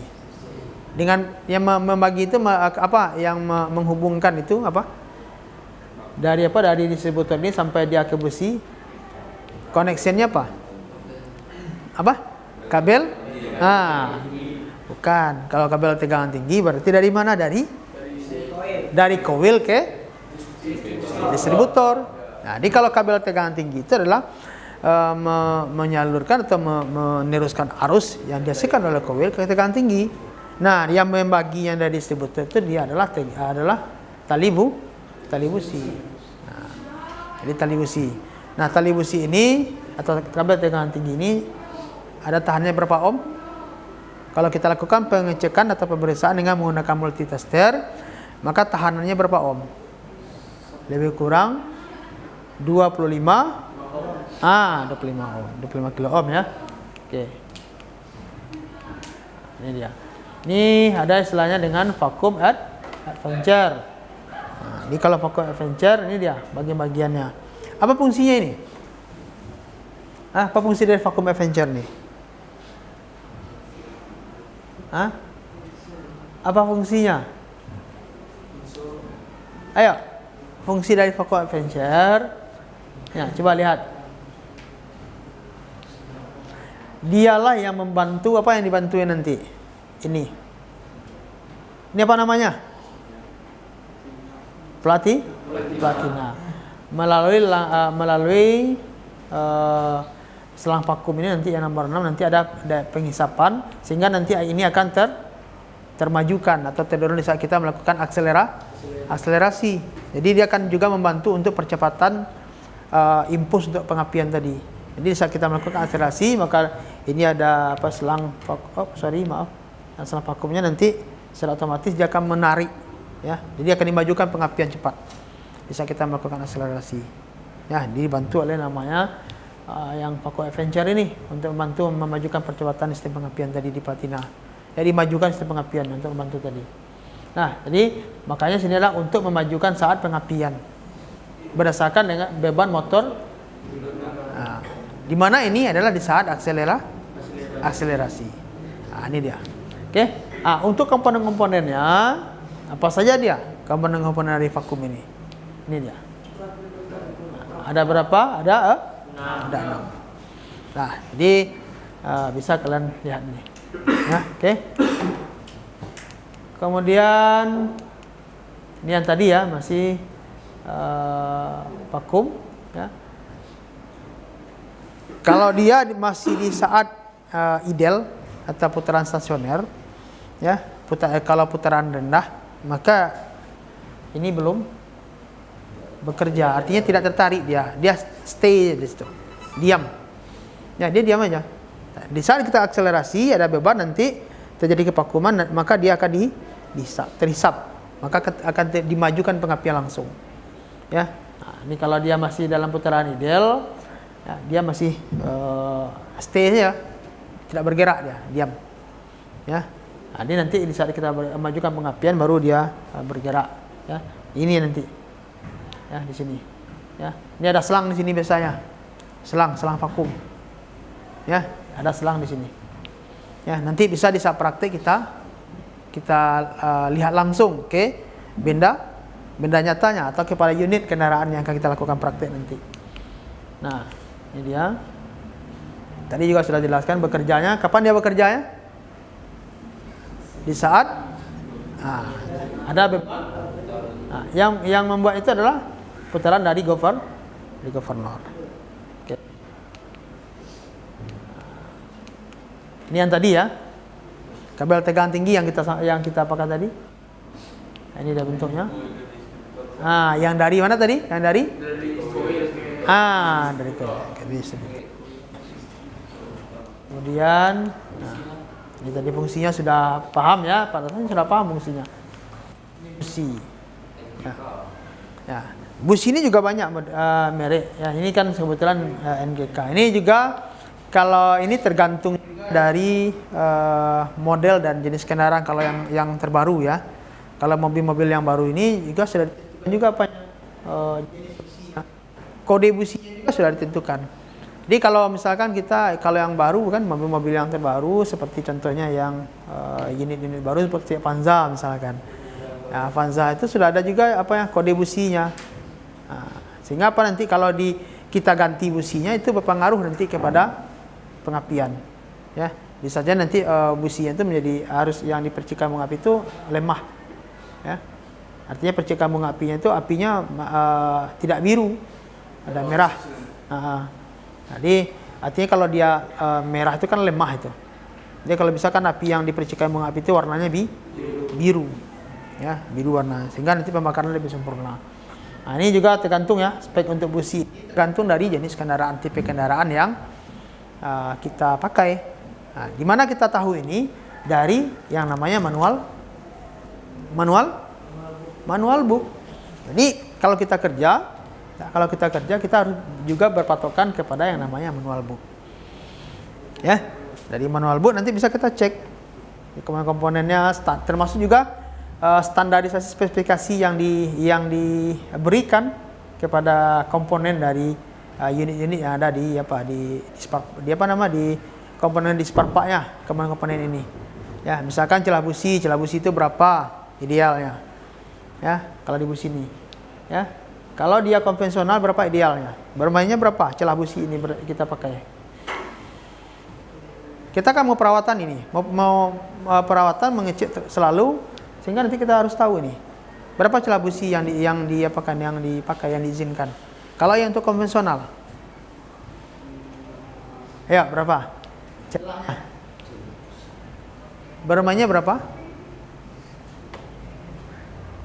Dengan yang membagi itu apa yang menghubungkan itu apa? Dari distributor ini sampai dia ke busi. Connectionnya apa? Kabel? Bukan. Kalau kabel tegangan tinggi berarti dari mana? Dari coil ke distributor. Nah, jadi kalau kabel tegangan tinggi itu adalah menyalurkan atau meneruskan arus yang dihasilkan oleh coil ke tegangan tinggi. Nah, yang membagi yang dari distributor itu dia adalah tali busi. Nah, jadi tali busi. Nah, tali busi ini atau kabel tegangan tinggi ini ada tahannya berapa ohm? Kalau kita lakukan pengecekan atau pemeriksaan dengan menggunakan multitester, maka tahanannya berapa ohm? Lebih kurang 25 ohm, 25 kilo ohm ya. Oke. Ini dia. Ini ada istilahnya dengan vacuum adventure. Nah, ini kalau vacuum adventure ini dia bagian-bagiannya. Apa fungsinya ini? Apa fungsi dari vacuum adventure nih? Apa fungsinya? Ayo, fungsi dari vacuum adventure. Ya, coba lihat. Dialah yang membantu apa yang dibantuin nanti. Ini apa namanya? Platina. Melalui selang vakum ini nanti yang nomor 6 nanti ada penghisapan sehingga nanti ini akan termajukan atau terdorong di saat kita melakukan akselerasi. Jadi dia akan juga membantu untuk percepatan impuls untuk pengapian tadi. Jadi saat kita melakukan akselerasi, maka ini ada apa, selang selang vakumnya nanti secara otomatis dia akan menarik, ya. Jadi akan dimajukan pengapian cepat bisa kita melakukan akselerasi, ya. Dibantu oleh namanya yang vacuum adventure ini untuk membantu memajukan percepatan sistem pengapian tadi di platina. Jadi dimajukan sistem pengapian untuk membantu tadi. Nah, jadi makanya sini adalah untuk memajukan saat pengapian berdasarkan dengan beban motor. Nah, di mana ini adalah di saat akselerasi. Nah, ini dia. Oke. Untuk komponen-komponennya apa saja dia? Komponen-komponen dari vakum ini. Ini dia. Ada berapa? Ada 6. Nah, jadi bisa kalian lihat ini. Ya, oke. Kemudian ini yang tadi ya, masih vakum, ya. Kalau dia masih di saat idle atau putaran stasioner, ya, kalau putaran rendah, maka ini belum bekerja, artinya tidak tertarik dia stay di situ, diam, ya, dia diam aja. Di saat kita akselerasi ada beban, nanti terjadi kevakuman, maka dia akan terhisap, maka akan dimajukan pengapian langsung, ya. Nah, ini kalau dia masih dalam putaran ideal, ya, dia masih stay ya, tidak bergerak, dia diam, ya. Nah, ini nanti di saat kita memajukan pengapian baru dia bergerak, ya. Ini nanti, ya, di sini, ya. Ini ada selang di sini biasanya, selang vakum, ya, ada selang di sini, ya. Nanti bisa di saat praktek kita lihat langsung ke benda nyatanya atau kepada unit kendaraan yang akan kita lakukan praktek nanti. Nah, ini dia. Tadi juga sudah jelaskan bekerjanya. Kapan dia bekerjanya? Di saat ada beban. Nah, yang membuat itu adalah putaran dari governor. Oke. Ini yang tadi ya, kabel tegangan tinggi yang kita pakai tadi. Nah, ini dia bentuknya. Yang dari mana tadi? Yang dari dari koil. Kemudian, ini tadi fungsinya sudah paham ya, Pak Tatan sudah paham fungsinya. Busi, ya. Busi ini juga banyak merek. Ya, ini kan kebetulan NGK. Ini juga kalau ini tergantung dari model dan jenis kendaraan. Kalau yang terbaru ya, kalau mobil-mobil yang baru ini juga sudah ditentukan juga apa jenis businya. Kode businya juga sudah ditentukan. Jadi kalau misalkan kalau yang baru kan mobil-mobil yang terbaru seperti contohnya yang unit-unit baru seperti Avanza misalkan. Ya, Avanza itu sudah ada juga kode businya. Sehingga nanti kalau kita ganti businya itu berpengaruh nanti kepada pengapian. Ya, bisa saja nanti businya itu menjadi harus yang dipercikan bunga api itu lemah. Ya. Artinya percikan bunga apinya itu apinya tidak biru, ada merah. Jadi artinya kalau dia merah itu kan lemah itu. Jadi kalau misalkan api yang dipercikan bunga api itu warnanya biru, ya, biru warna, sehingga nanti pembakaran lebih sempurna. Nah, ini juga tergantung ya, spek untuk busi tergantung dari jenis kendaraan, tipe kendaraan yang kita pakai. Nah, di mana kita tahu ini dari yang namanya manual book. Jadi kalau kita kerja kita harus juga berpatokan kepada yang namanya manual book. Ya, dari manual book nanti bisa kita cek komponen-komponennya, termasuk juga standarisasi spesifikasi yang diberikan kepada komponen dari unit-unit yang ada di komponen di spare part-nya, komponen ini. Ya, misalkan celah busi itu berapa idealnya? Ya, kalau di busi ini. Ya. Kalau dia konvensional berapa idealnya? Bermainnya berapa celah busi ini kita pakai? Kita kan mau perawatan ini, mau perawatan mengecek selalu, sehingga nanti kita harus tahu ini berapa celah busi yang dipakai yang diizinkan. Kalau yang untuk konvensional, ya berapa? Celahnya. Bermainnya berapa?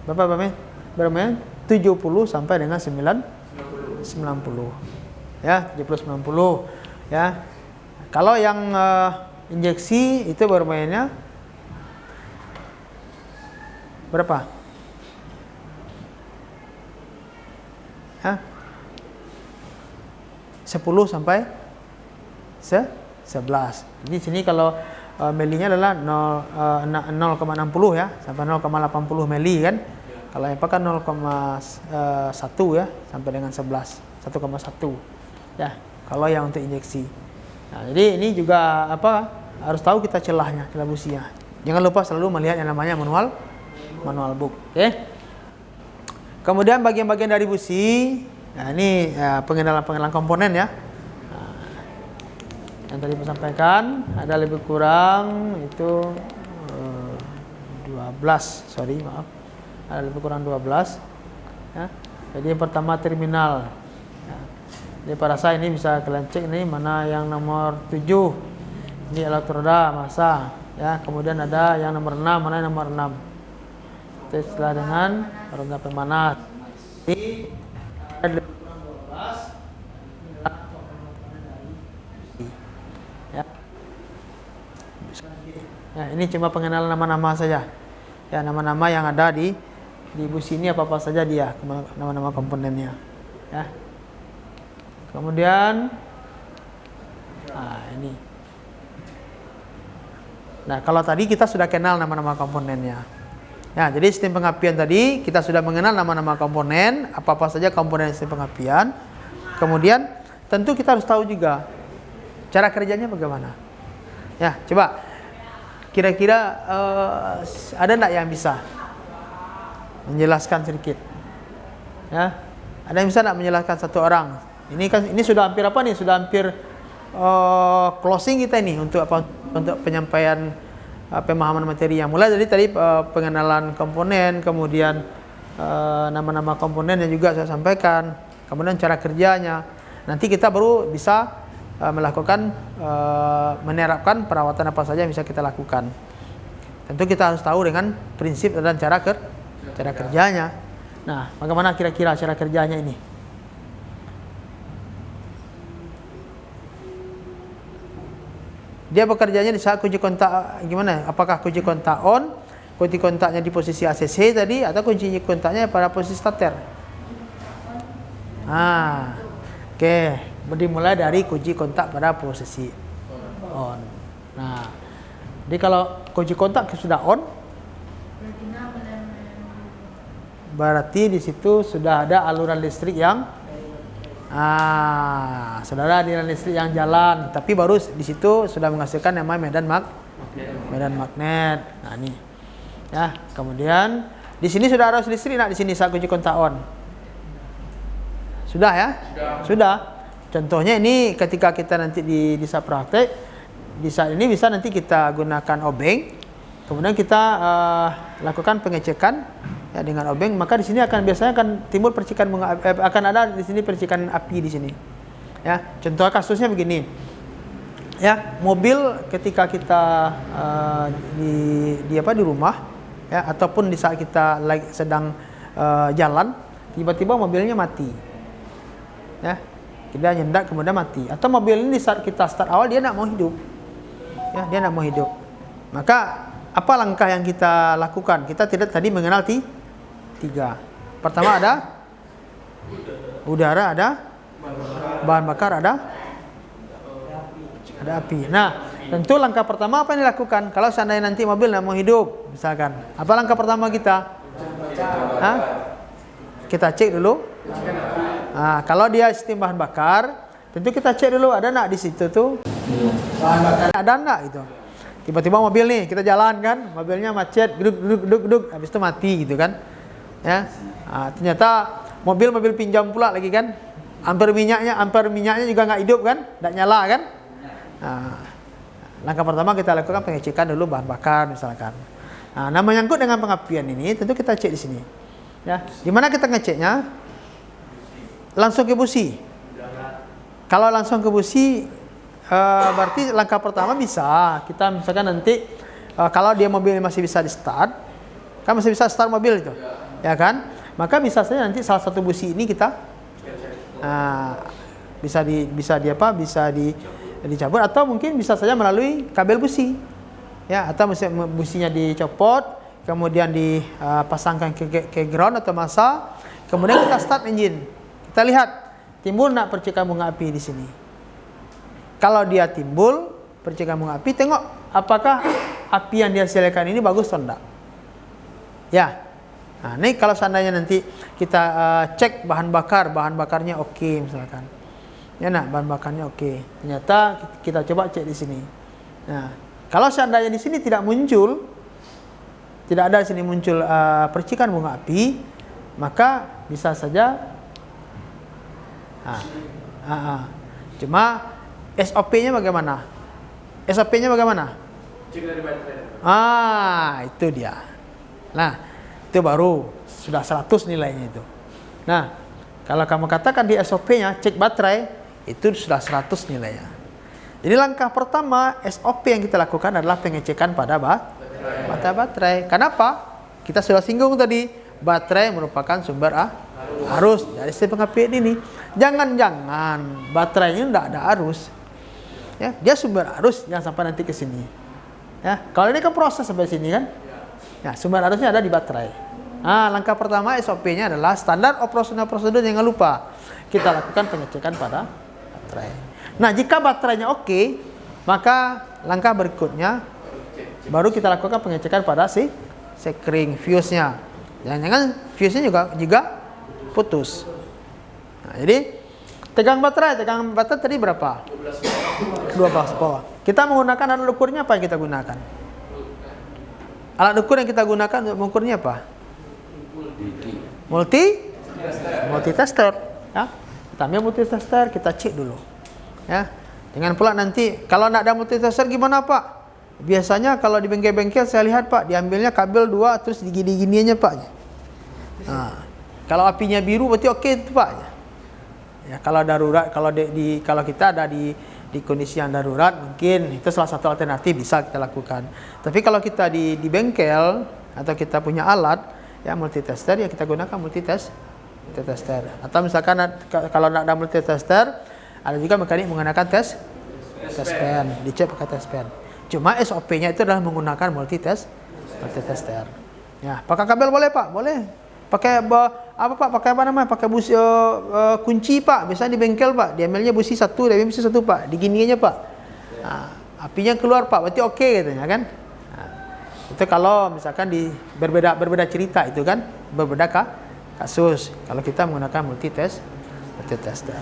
Berapa bermain? 70 sampai dengan 90. Ya, 70-90 ya. Kalau yang injeksi itu bermainnya berapa? Hah? 10 sampai 11. Jadi sini kalau melinya adalah 0,60 ya, sampai 0,80 mili kan. Kalau EPA kan 0,1 ya, sampai dengan 11, 1,1 ya. Kalau yang untuk injeksi. Nah, jadi ini juga harus tahu kita celahnya, celah businya. Jangan lupa selalu melihat yang namanya manual book. Oke. Kemudian bagian-bagian dari busi. Nah, ini pengenalan komponen ya. Yang tadi saya sampaikan ada lebih kurang itu 12, ada lebih kurang 12 ya. Jadi yang pertama terminal ya. Jadi pada saya ini bisa kalian cek ini mana yang nomor 7, ini elektroda massa ya. Kemudian ada yang nomor 6, mana yang nomor 6 itu setelah dengan rongga pemanas. Ini ada lebih kurang 12 ya. Ya, ini cuma pengenalan nama-nama saja. Ya, nama-nama yang ada di busi ini apa saja dia, nama-nama komponennya. Ya. Kemudian ini. Nah, kalau tadi kita sudah kenal nama-nama komponennya. Ya, jadi sistem pengapian tadi kita sudah mengenal nama-nama komponen, apa saja komponen sistem pengapian. Kemudian tentu kita harus tahu juga cara kerjanya bagaimana. Ya, coba kira-kira ada enggak yang bisa menjelaskan sedikit? Ya, ada yang bisa enggak menjelaskan satu orang? Ini sudah hampir apa nih? Sudah hampir closing kita ini untuk penyampaian pemahaman materinya. Mulai dari tadi pengenalan komponen, kemudian nama-nama komponen yang juga saya sampaikan, kemudian cara kerjanya. Nanti kita baru bisa melakukan menerapkan perawatan apa saja yang bisa kita lakukan. Tentu kita harus tahu dengan prinsip dan cara kerjanya. Nah, bagaimana kira-kira cara kerjanya ini? Dia bekerjanya di saat kunci kontak gimana? Apakah kunci kontak on, kunci kontaknya di posisi ACC tadi, atau kunci kontaknya pada posisi starter? Oke. Dimulai dari kunci kontak pada posisi on. Nah, jadi kalau kunci kontak sudah on, berarti di situ sudah ada aliran listrik yang sudah ada aliran listrik yang jalan, tapi baru di situ sudah menghasilkan namanya medan magnet. Nah, ini. Ya, kemudian di sini sudah arus listrik di sini saat kunci kontak on. Sudah ya? Sudah. Contohnya ini ketika kita nanti di saat praktek, di saat ini bisa nanti kita gunakan obeng, kemudian kita lakukan pengecekan ya dengan obeng, maka di sini biasanya akan timbul percikan akan ada di sini percikan api di sini. Ya, contoh kasusnya begini. Ya, mobil ketika kita di rumah ya, ataupun di saat kita sedang jalan, tiba-tiba mobilnya mati. Ya. Dia nyendak kemudian mati. Atau mobil ini saat kita start awal dia nak mau hidup. Ya, dia nak mau hidup. Maka apa langkah yang kita lakukan? Kita tidak tadi mengenal 3. Pertama ada udara, ada bahan bakar, ada api. Nah, tentu langkah pertama apa yang dilakukan? Kalau seandainya nanti mobil nak mau hidup, misalkan, apa langkah pertama kita? Kita cek dulu. Nah, kalau dia sistem bahan bakar, tentu kita cek dulu ada enggak di situ tuh bahan bakar, ada enggak gitu. Tiba-tiba mobil nih kita jalan kan, mobilnya macet, geduk, habis itu mati gitu kan. Ya. Nah, ternyata mobil pinjam pula lagi kan. Ampere minyaknya juga enggak hidup kan, enggak nyala kan. Nah, langkah pertama kita lakukan pengecekan dulu bahan bakar misalkan. Nah, menyangkut dengan pengapian ini tentu kita cek di sini. Ya, di mana kita ngeceknya? Langsung ke busi. Kalau langsung ke busi, berarti langkah pertama bisa kita misalkan nanti kalau dia mobil masih bisa di start, kan masih bisa start mobil itu, ya kan? Maka bisa saja nanti salah satu busi ini kita bisa dicabut, atau mungkin bisa saja melalui kabel busi, ya, atau businya dicopot, kemudian dipasangkan ke ground atau masa, kemudian kita start engine, kita lihat timbul nak percikan bunga api di sini. Kalau dia timbul percikan bunga api, tengok apakah api yang dihasilkan ini bagus atau enggak, ya. Nah, ini kalau seandainya nanti kita cek bahan bakarnya oke, misalkan. Ya nak, bahan bakarnya oke. Ternyata kita coba cek di sini. Nah, kalau seandainya di sini tidak ada di sini muncul percikan bunga api, maka bisa saja cuma SOP-nya bagaimana? SOP-nya bagaimana? Cek dari baterai. Itu dia. Nah, itu baru sudah 100 nilainya itu. Nah, kalau kamu katakan di SOP-nya cek baterai, itu sudah 100 nilainya. Jadi langkah pertama SOP yang kita lakukan adalah pengecekan pada baterai. Kenapa? Kita sudah singgung tadi, baterai merupakan sumber arus dari sistem pengapian ini. Jangan-jangan baterainya tidak ada arus, ya, dia sumber arus, jangan sampai nanti ke sini, ya. Kalau ini kan proses sampai sini kan, ya, sumber arusnya ada di baterai. Langkah pertama SOP-nya adalah standar operasional prosedur, jangan lupa kita lakukan pengecekan pada baterai. Nah, jika baterainya oke, maka langkah berikutnya baru kita lakukan pengecekan pada si sekring fuse-nya. Jangan-jangan fuse-nya juga putus. Nah, jadi tegangan baterai tadi berapa? 12 volt. Kita menggunakan alat ukurnya apa yang kita gunakan? Alat ukur yang kita gunakan untuk mengukurnya apa? Multitester. Ya. Kita ambil multitester, kita cek dulu. Ya. Jangan pula nanti kalau nak ada multitester gimana Pak? Biasanya kalau di bengkel-bengkel saya lihat Pak, diambilnya kabel 2 terus digini-gini aja Pak. Kalau apinya biru berarti oke itu Pak. Ya, kalau darurat, kalau kita ada di kondisi yang darurat, mungkin itu salah satu alternatif bisa kita lakukan. Tapi kalau kita di bengkel atau kita punya alat ya multitester, ya kita gunakan multitester. Atau misalkan kalau tidak ada multitester, ada juga mekanik menggunakan test pen, dicek pakai test pen. Cuma SOP-nya itu adalah menggunakan multitester. Ya, pakai kabel boleh Pak, boleh. Pakai apa Pak? Pakai apa namanya? Pakai busi kunci Pak. Biasanya di bengkel Pak, diambilnya busi 1, diambil busi 1 Pak. Digininya Pak. Apinya keluar Pak, berarti oke katanya kan. Itu kalau misalkan berbeda cerita itu kan, berbeda kasus. Kalau kita menggunakan multitester.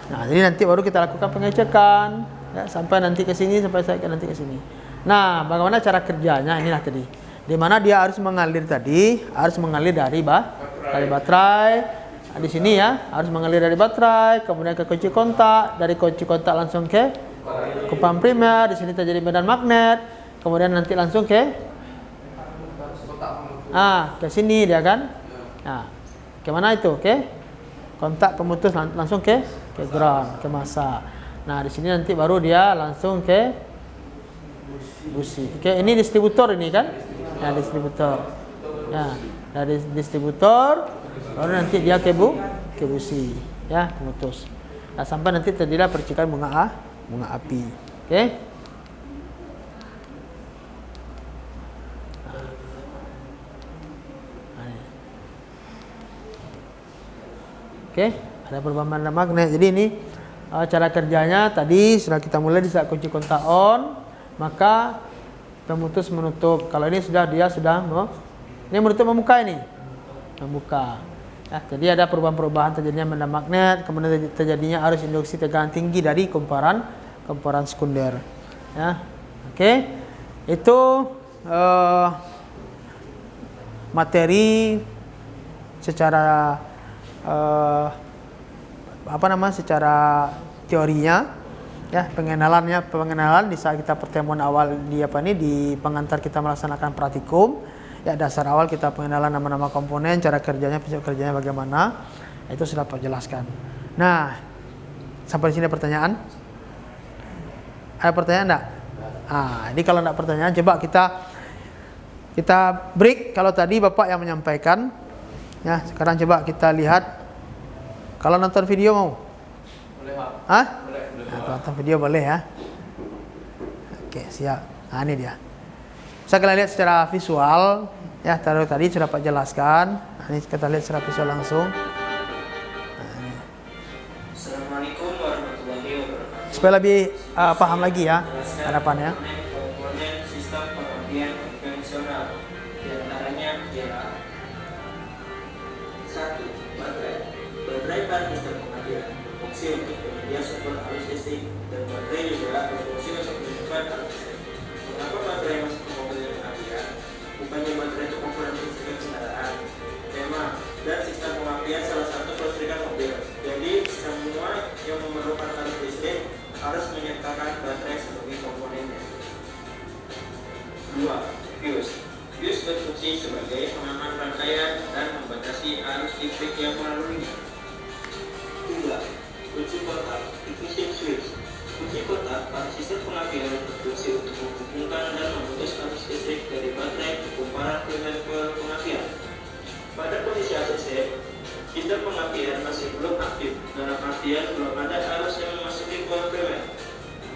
Nah, jadi nanti baru kita lakukan pengecekan ya, sampai nanti ke sini, sampai saya nanti ke sini. Nah, bagaimana cara kerjanya? Inilah tadi. Di mana dia harus mengalir tadi, harus mengalir dari baterai. Nah, di sini ya, harus mengalir dari baterai, kemudian ke kunci kontak, dari kunci kontak langsung ke kupang primer. Di sini terjadi medan magnet, kemudian nanti langsung ke sini dia kan. Nah, ke mana itu? Ke kontak pemutus, langsung ke ground, ke masa. Nah, di sini nanti baru dia langsung ke busi. Oke, ini distributor ini kan? Ya, distributor. Ya, dari distributor baru nanti dia ke busi, ya, pemutus. Nah, sampai nanti terjadilah percikan bunga api. Oke? Oke, ada perubahan magnet. Jadi ini cara kerjanya tadi sudah kita mulai di saat kunci kontak on, maka pemutus menutup. Kalau ini dia sudah ini menutup membuka ini. Membuka. Ya, jadi ada perubahan-perubahan terjadinya medan magnet, kemudian terjadinya arus induksi tegangan tinggi dari kumparan sekunder. Ya. Oke. Itu materi secara secara teorinya ya, pengenalan di saat kita pertemuan awal di pengantar kita melaksanakan praktikum ya, dasar awal kita pengenalan nama-nama komponen, cara kerjanya, prinsip kerjanya bagaimana, itu sudah jelaskan. Nah, sampai sini pertanyaan? Ada pertanyaan enggak? Ini kalau enggak pertanyaan, coba kita break. Kalau tadi Bapak yang menyampaikan, ya, sekarang coba kita lihat Kalau nonton video mau? Boleh, Pak. Hah? Boleh. Nah, nonton video boleh ya. Oke, siap. Nah, ini dia. Bisa kita lihat secara visual. Ya, tadi sudah Pak jelaskan. Nah, ini kita lihat secara visual langsung. Nah, ini. Assalamualaikum warahmatullahi wabarakatuh. Supaya lebih paham lagi ya harapannya. Komponen sistem pengapian konvensional. Di antaranya ialah 1. Baterai. Baterai pada sistem pengapian berfungsi untuk penyedia sumber arus listrik, dan baterai juga berfungsi untuk menyimpan arus listrik. Mengapa baterai masuk ke mobil pengapian? Bukannya baterai itu komponen listrik kendaraan. Memang, dan sistem pengapian salah satu kelistrikan mobil. Jadi semua yang memerlukan arus listrik harus menyertakan baterai sebagai komponennya. 2. Fuse. Fuse berfungsi sebagai pengaman rangkaian dan membatasi arus listrik yang melaluinya. 3. Kunci kotak, ignition switch. Kunci kotak pada sistem pengapian berfungsi untuk menghubungkan dan memutus arus listrik dari baterai ke kumparan primer coil pengapian. Pada kondisi ACC, sistem pengapian masih belum aktif, dalam artian belum ada arus yang memasuki coil primer.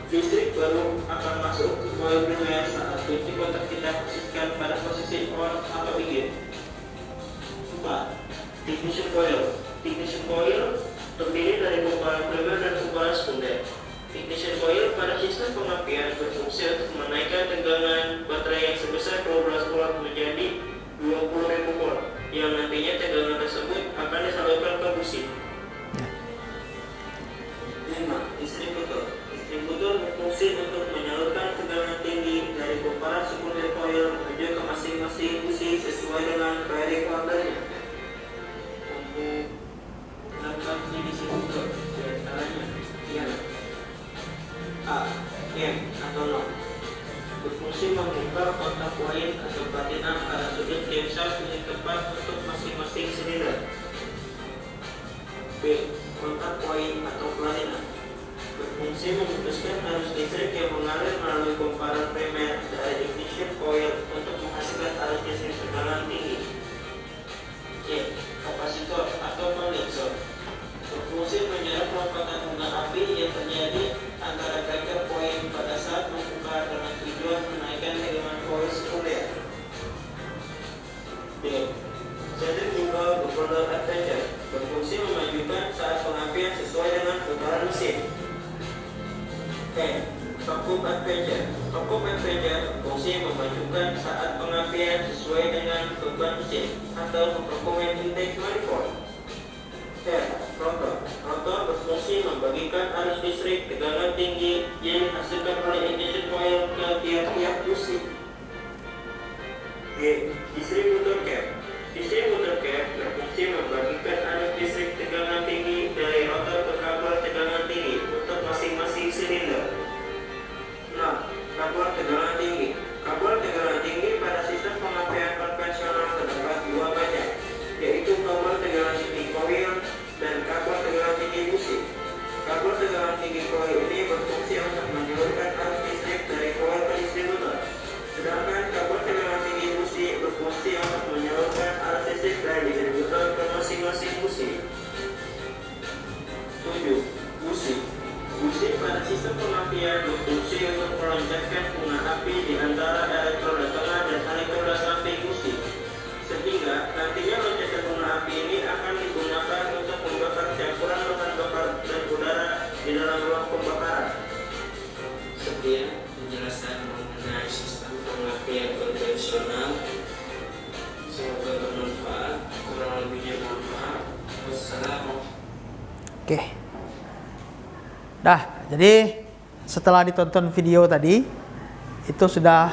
Listrik baru akan masuk ke coil primer saat kunci kontak kita posisikan pada posisi on atau ignition. 4. Ignition coil. Ignition coil terdiri dari kumparan primer dan kumparan sekunder. Ignition coil pada sistem pengapian berfungsi untuk menaikkan tegangan baterai yang sebesar 12 volt menjadi 20.000 volt, yang nantinya tegangan tersebut akan disalurkan ke busi. 5. Distributor. Distributor berfungsi untuk menyalurkan tegangan tinggi dari kumparan sekunder coil menuju ke masing-masing busi sesuai dengan varying ordernya. Untuk fungsi distributor diantaranya ialah A. M atau NOM. Berfungsi membuka kontak koin atau platina pada sudut camshaft yang tepat untuk masing-masing silinder. B. Kontak koin atau platina. Berfungsi memutuskan arus listrik yang mengalir melalui kumparan primer dari ignition coil untuk menghasilkan arus listrik tegangan tinggi. C. Kapasitor atau kondensor. Berfungsi menjaga perombakan bunga api yang terjadi antara breaker coil pada saat membuka dengan tujuan menaikkan tegangan coil sekunder. D. Centrifugal controller adventure. Berfungsi memajukan saat pengapian sesuai dengan putaran mesin. E. Vacuum adventure. Vacuum adventure berfungsi memajukan saat pengapian sesuai dengan beban mesin atau vacuum intake manifold. R. Rotor. Rotor berfungsi membagikan arus listrik tegangan tinggi yang dihasilkan oleh ignition coil ke tiap-tiap busi. G. Distributor cap. Distributor cap berfungsi membagikan arus listrik tegangan tinggi dari rotor ke kabel tegangan tinggi untuk masing-masing silinder. 6. Kabel tegangan tinggi. Kabel tegangan tinggi pada sistem pengapian konvensional terdapat dua macam, yaitu kabel tegangan tinggi coil dan kabel tegangan tinggi busi. Kabel tegangan tinggi coil ini berfungsi untuk menyalurkan arus listrik dari coil ke distributor, sedangkan kabel tegangan tinggi busi berfungsi untuk menyalurkan arus listrik dari distributor ke masing-masing busi. 7. Busi. Busi pada sistem pengapian berfungsi untuk melonjakkan bunga api di antara elektroda tengah dan elektroda samping busi, sehingga nantinya lonjakan bunga api ini akan digunakan untuk membakar campuran bahan bakar dan udara di dalam ruang pembakaran. Sekian penjelasan mengenai sistem pengapian konvensional. Semoga bermanfaat. Kurang lebihnya mohon maaf. Wassalamualaikum. Oke. Dah, jadi setelah ditonton video tadi itu sudah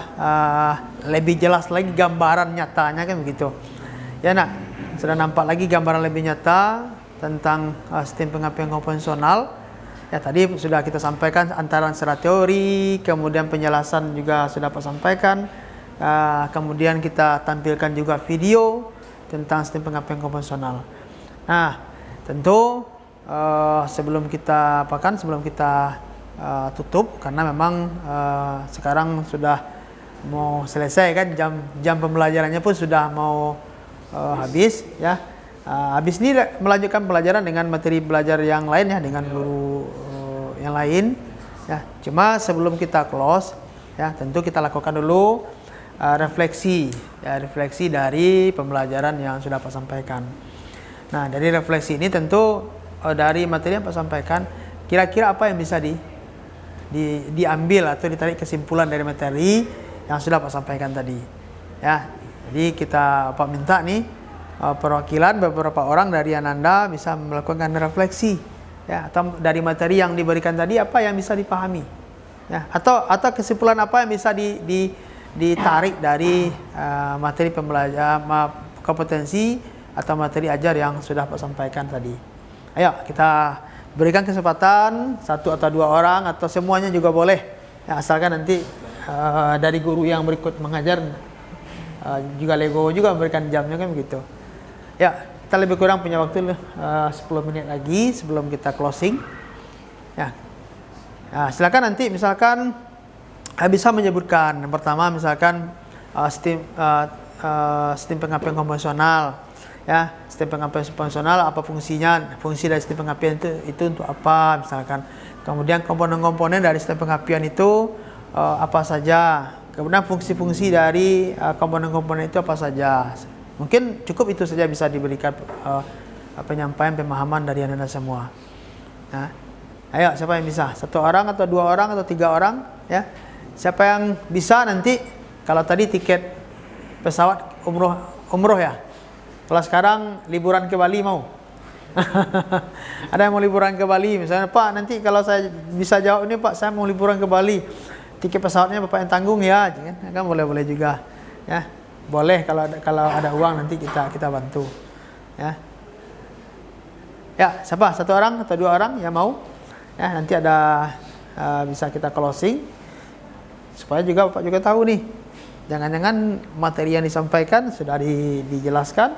lebih jelas lagi gambaran nyatanya kan begitu. Ya nak, sudah nampak lagi gambaran lebih nyata tentang sistem pengapian konvensional. Ya tadi sudah kita sampaikan antara secara teori, kemudian penjelasan juga sudah Pak sampaikan. Kemudian kita tampilkan juga video tentang sistem pengapian konvensional. Nah, tentu sebelum kita tutup karena memang sekarang sudah mau selesai kan, jam pembelajarannya pun sudah mau habis ya. Habis ini melanjutkan pelajaran dengan materi belajar yang lain ya, dengan guru yang lain ya. Cuma sebelum kita close ya, tentu kita lakukan dulu refleksi ya, refleksi dari pembelajaran yang sudah Pak sampaikan. Nah, dari refleksi ini tentu dari materi yang Pak sampaikan, kira-kira apa yang bisa diambil atau ditarik kesimpulan dari materi yang sudah Pak sampaikan tadi ya. Jadi Pak minta nih perwakilan beberapa orang dari Ananda bisa melakukan refleksi ya, atau dari materi yang diberikan tadi apa yang bisa dipahami ya, atau kesimpulan apa yang bisa ditarik dari materi pembelajaran, kompetensi atau materi ajar yang sudah Pak sampaikan tadi. Ayo kita berikan kesempatan 1 atau 2 orang atau semuanya juga boleh ya, asalkan nanti dari guru yang berikut mengajar juga Lego juga memberikan jamnya kan begitu. Ya, kita lebih kurang punya waktu 10 menit lagi sebelum kita closing. Ya. Nah, silakan nanti misalkan bisa menyebutkan yang pertama misalkan sistem pengapian konvensional. Ya, sistem pengapian konvensional apa fungsinya? Fungsi dari sistem pengapian itu untuk apa misalkan. Kemudian komponen-komponen dari sistem pengapian itu apa saja? Kemudian fungsi-fungsi dari komponen-komponen itu apa saja? Mungkin cukup itu saja bisa diberikan penyampaian pemahaman dari Anda semua. Nah, ayo siapa yang bisa? 1 orang atau 2 orang atau 3 orang? Ya, siapa yang bisa nanti? Kalau tadi tiket pesawat umroh ya. Kalau sekarang liburan ke Bali mau? Ada yang mau liburan ke Bali? Misalnya Pak, nanti kalau saya bisa jawab ini Pak, saya mau liburan ke Bali. Tiket pesawatnya Bapak yang tanggung ya, kan boleh juga. Ya. Boleh kalau ada uang nanti kita bantu ya. Ya, siapa? 1 orang atau 2 orang yang mau? Ya, nanti ada bisa kita closing supaya juga Bapak juga tahu nih. Jangan-jangan materi yang disampaikan sudah dijelaskan,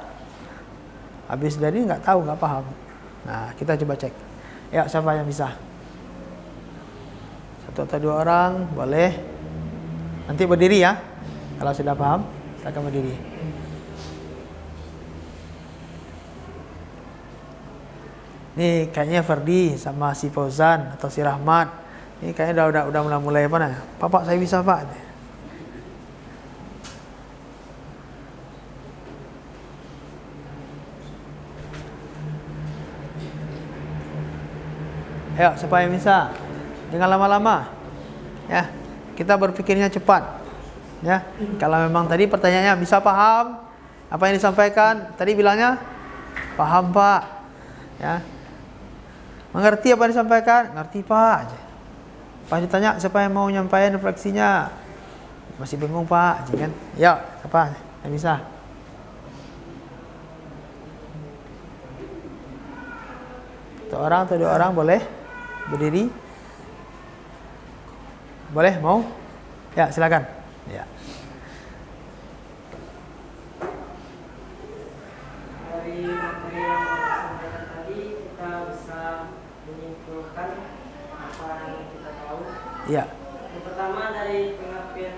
habis dari nggak tahu, nggak paham. Nah, kita coba cek. Ya, siapa yang bisa? 1 atau 2 orang boleh. Nanti berdiri ya. Kalau sudah paham, silakan berdiri. Nih kayaknya Ferdi sama si Fauzan atau si Rahmat. Ini kayaknya udah mulai apa nih? Pak, saya bisa Pak. Ayo, siapa yang bisa? Jangan lama-lama. Ya, kita berpikirnya cepat. Ya, kalau memang tadi pertanyaannya bisa paham apa yang disampaikan, tadi bilangnya paham Pak. Ya. Mengerti apa yang disampaikan? Ngerti Pak. Pas ditanya siapa yang mau nyampaikan refleksinya? Masih bingung Pak, kan? Ya, apa yang bisa? Satu orang atau 2 orang boleh berdiri? Boleh, mau? Ya, silakan. Ya. Dari materi yang disampaikan tadi kita bisa menyimpulkan apa yang kita tahu. Iya. Yang pertama dari pengapian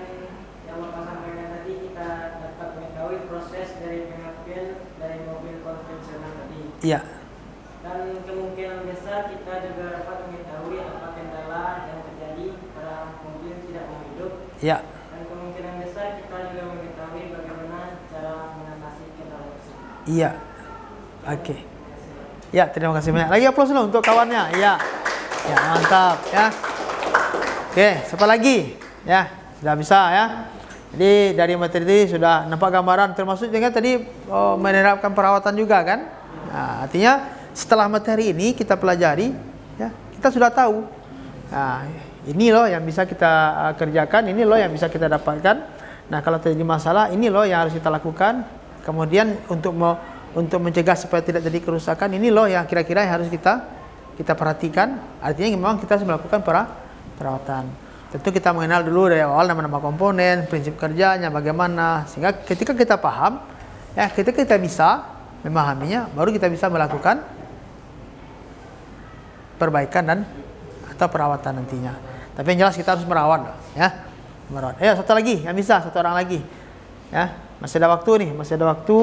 yang Bapak sampaikan tadi, kita dapat mengetahui proses dari pengapian dari mobil konvensional tadi. Iya. Dan kemungkinan besar kita juga dapat mengetahui apa kendala yang terjadi pada mobil tidak mau hidup. Iya. Dan kemungkinan besar kita juga mengetahui bagaimana cara mengatasi kendala tersebut. Iya. Oke. Ya, terima kasih banyak. Lagi aplaus dulu untuk kawannya. Iya. Ya, mantap ya. Oke, siapa lagi? Ya, sudah bisa ya. Jadi dari materi ini sudah nampak gambaran, termasuk juga tadi menerapkan perawatan juga kan. Nah, artinya setelah materi ini kita pelajari, ya, kita sudah tahu. Nah, ini loh yang bisa kita kerjakan, ini loh yang bisa kita dapatkan. Nah, kalau terjadi masalah, ini loh yang harus kita lakukan. Kemudian untuk mencegah supaya tidak jadi kerusakan, ini loh yang kira-kira yang harus kita perhatikan. Artinya memang kita harus melakukan perawatan. Tentu kita mengenal dulu dari awal nama-nama komponen, prinsip kerjanya bagaimana, sehingga ketika kita paham, ya, ketika kita bisa memahaminya, baru kita bisa melakukan perbaikan dan atau perawatan nantinya. Tapi yang jelas kita harus merawat, ya. Merawat. Ayo, 1 lagi yang bisa, 1 orang lagi. Ya, masih ada waktu nih, masih ada waktu.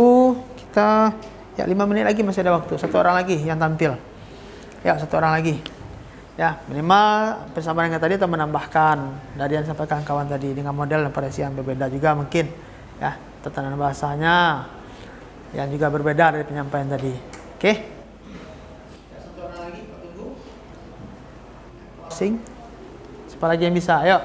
Kita Ya, 5 menit lagi masih ada waktu. 1 orang lagi yang tampil. Ya, 1 orang lagi. Ya, minimal bersama dengan tadi atau menambahkan dari yang disampaikan kawan tadi dengan model dan variasi yang berbeda juga mungkin. Ya, tatanan bahasanya yang juga berbeda dari penyampaian tadi. Oke? Ya, 1 orang lagi, Pak tunggu. Closing. Siapa lagi yang bisa? Ayo.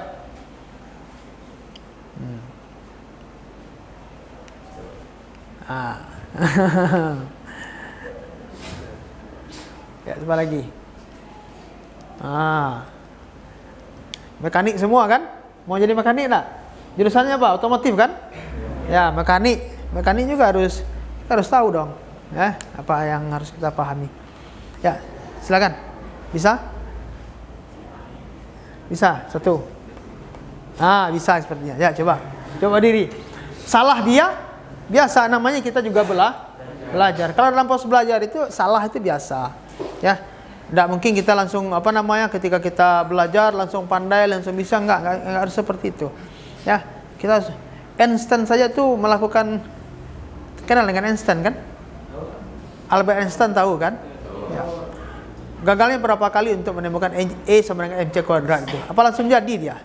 Ya, siapa lagi? Mekanik semua kan? Mau jadi mekanik tak? Jurusannya apa? Otomotif kan? Ya, mekanik. Mekanik juga harus tahu dong, ya, apa yang harus kita pahami. Ya, silakan. Bisa? Bisa? 1. Bisa sepertinya. Ya, coba diri. Salah dia biasa, namanya kita juga belajar. Kalau dalam proses belajar itu salah itu biasa, ya. Tidak mungkin kita langsung ketika kita belajar langsung pandai, langsung bisa, enggak harus seperti itu. Ya, kita Einstein saja tuh melakukan, kenal dengan Einstein kan? Albert Einstein tahu kan? Ya. Gagalnya berapa kali untuk menemukan E sama dengan MC kuadrat itu. Apa langsung jadi dia?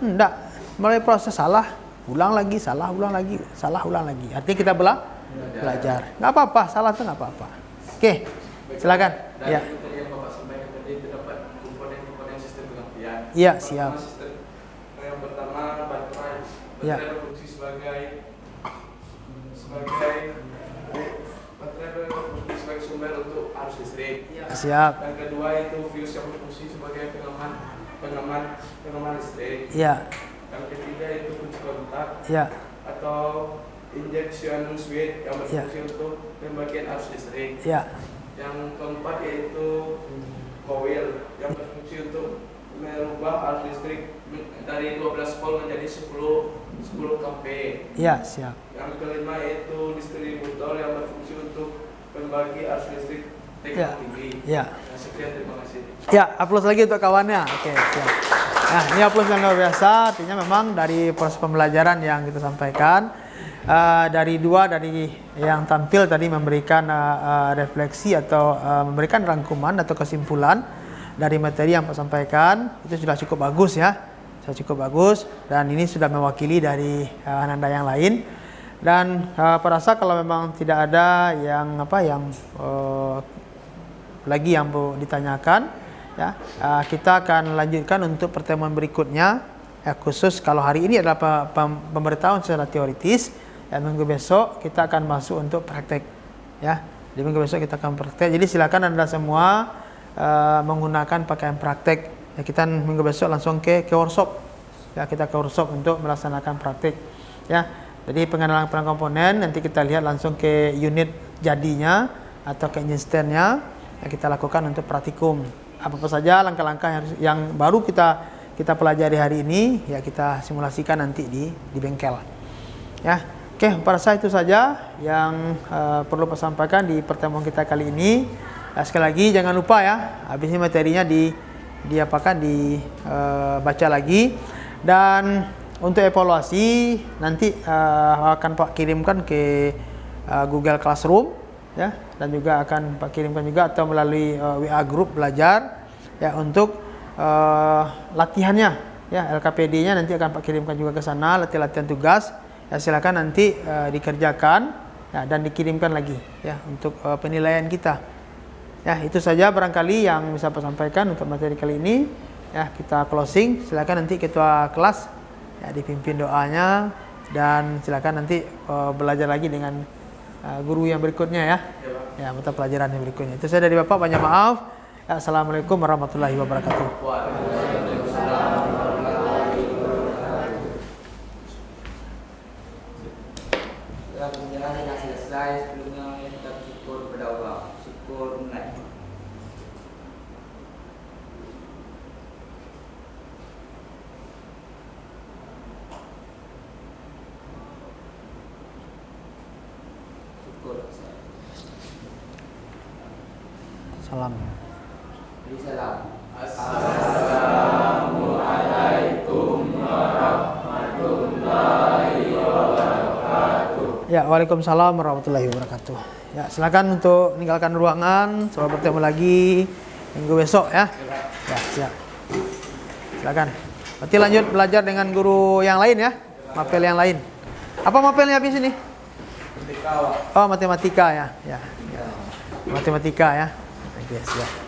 Enggak, melalui proses salah, ulang lagi, salah, ulang lagi, salah, ulang lagi. Artinya kita belajar. Enggak apa-apa, salah itu enggak apa-apa. Oke, silakan. Ya. Tadi yang Bapak sampaikan tadi terdapat komponen-komponen sistem pengertian. Iya, siap. Yang pertama baterai. Ya. Baterai berfungsi sebagai sumber untuk arus listrik. Siap. Yang kedua itu fuse yang berfungsi sebagai pengaman listrik. Iya. Yang ketiga itu kunci kontak. Iya. Atau injection switch yang berfungsi untuk pembagian arus listrik. Iya. Yang keempat yaitu coil yang berfungsi untuk merubah arus listrik dari 12 volt menjadi 10 kV. Iya, siap. Yang kelima yaitu distributor yang berfungsi untuk membagi arus listrik tegangan tinggi. Iya. Nah, sekian, terima kasih. Ya, aplaus lagi untuk kawannya. Oke, siap. Nah, ini aplaus yang luar biasa. Artinya memang dari proses pembelajaran yang kita sampaikan, dari yang tampil tadi memberikan refleksi atau memberikan rangkuman atau kesimpulan dari materi yang Pak sampaikan, itu sudah cukup bagus ya. Sudah cukup bagus, dan ini sudah mewakili dari ananda yang lain. Dan Pak rasa kalau memang tidak ada yang lagi yang ditanyakan, ya, kita akan lanjutkan untuk pertemuan berikutnya, ya, khusus kalau hari ini adalah pemberitahuan secara teoritis, ya, minggu besok kita akan masuk untuk praktek, ya. Di minggu besok kita akan praktek. Jadi silakan Anda semua menggunakan pakaian praktek, ya. Kita minggu besok langsung ke workshop, ya, kita ke workshop untuk melaksanakan praktek, ya. Jadi pengenalan komponen nanti kita lihat langsung ke unit jadinya atau ke engine stand-nya, yang kita lakukan untuk praktikum. Apa saja langkah-langkah yang baru kita pelajari hari ini, ya, kita simulasikan nanti di bengkel, ya. Oke, pada saya itu saja yang perlu saya sampaikan di pertemuan kita kali ini. Sekali lagi jangan lupa ya, habis ini materinya dibaca lagi, dan untuk evaluasi nanti akan Pak kirimkan ke Google Classroom, ya, dan juga akan Pak kirimkan juga atau melalui WA Group belajar, ya, untuk latihannya, ya, LKPD-nya nanti akan Pak kirimkan juga ke sana, latihan tugas, ya, silakan nanti dikerjakan, ya, dan dikirimkan lagi, ya, untuk penilaian kita, ya. Itu saja barangkali yang bisa Pak sampaikan untuk materi kali ini, ya. Kita closing, silakan nanti ketua kelas, ya, dipimpin doanya, dan silakan nanti belajar lagi dengan guru yang berikutnya, ya, ya, mata pelajaran yang berikutnya. Itu saya dari Bapak, banyak maaf. Ya, Assalamualaikum warahmatullahi wabarakatuh. Penjelasan yang selesai, sebelumnya kita bersyukur kepada Allah, syukur mengenai syukur. Salam. Beri salam. Assalamualaikum warahmatullahi wabarakatuh. Ya, waalaikumsalam warahmatullahi wabarakatuh. Ya, silakan untuk meninggalkan ruangan. Sampai bertemu lagi minggu besok ya. Ya, siap. Silakan. Nanti lanjut belajar dengan guru yang lain ya. Mapel yang lain. Apa mapelnya habis ini? Oh, matematika ya. Ya. Matematika ya. Oke, siap.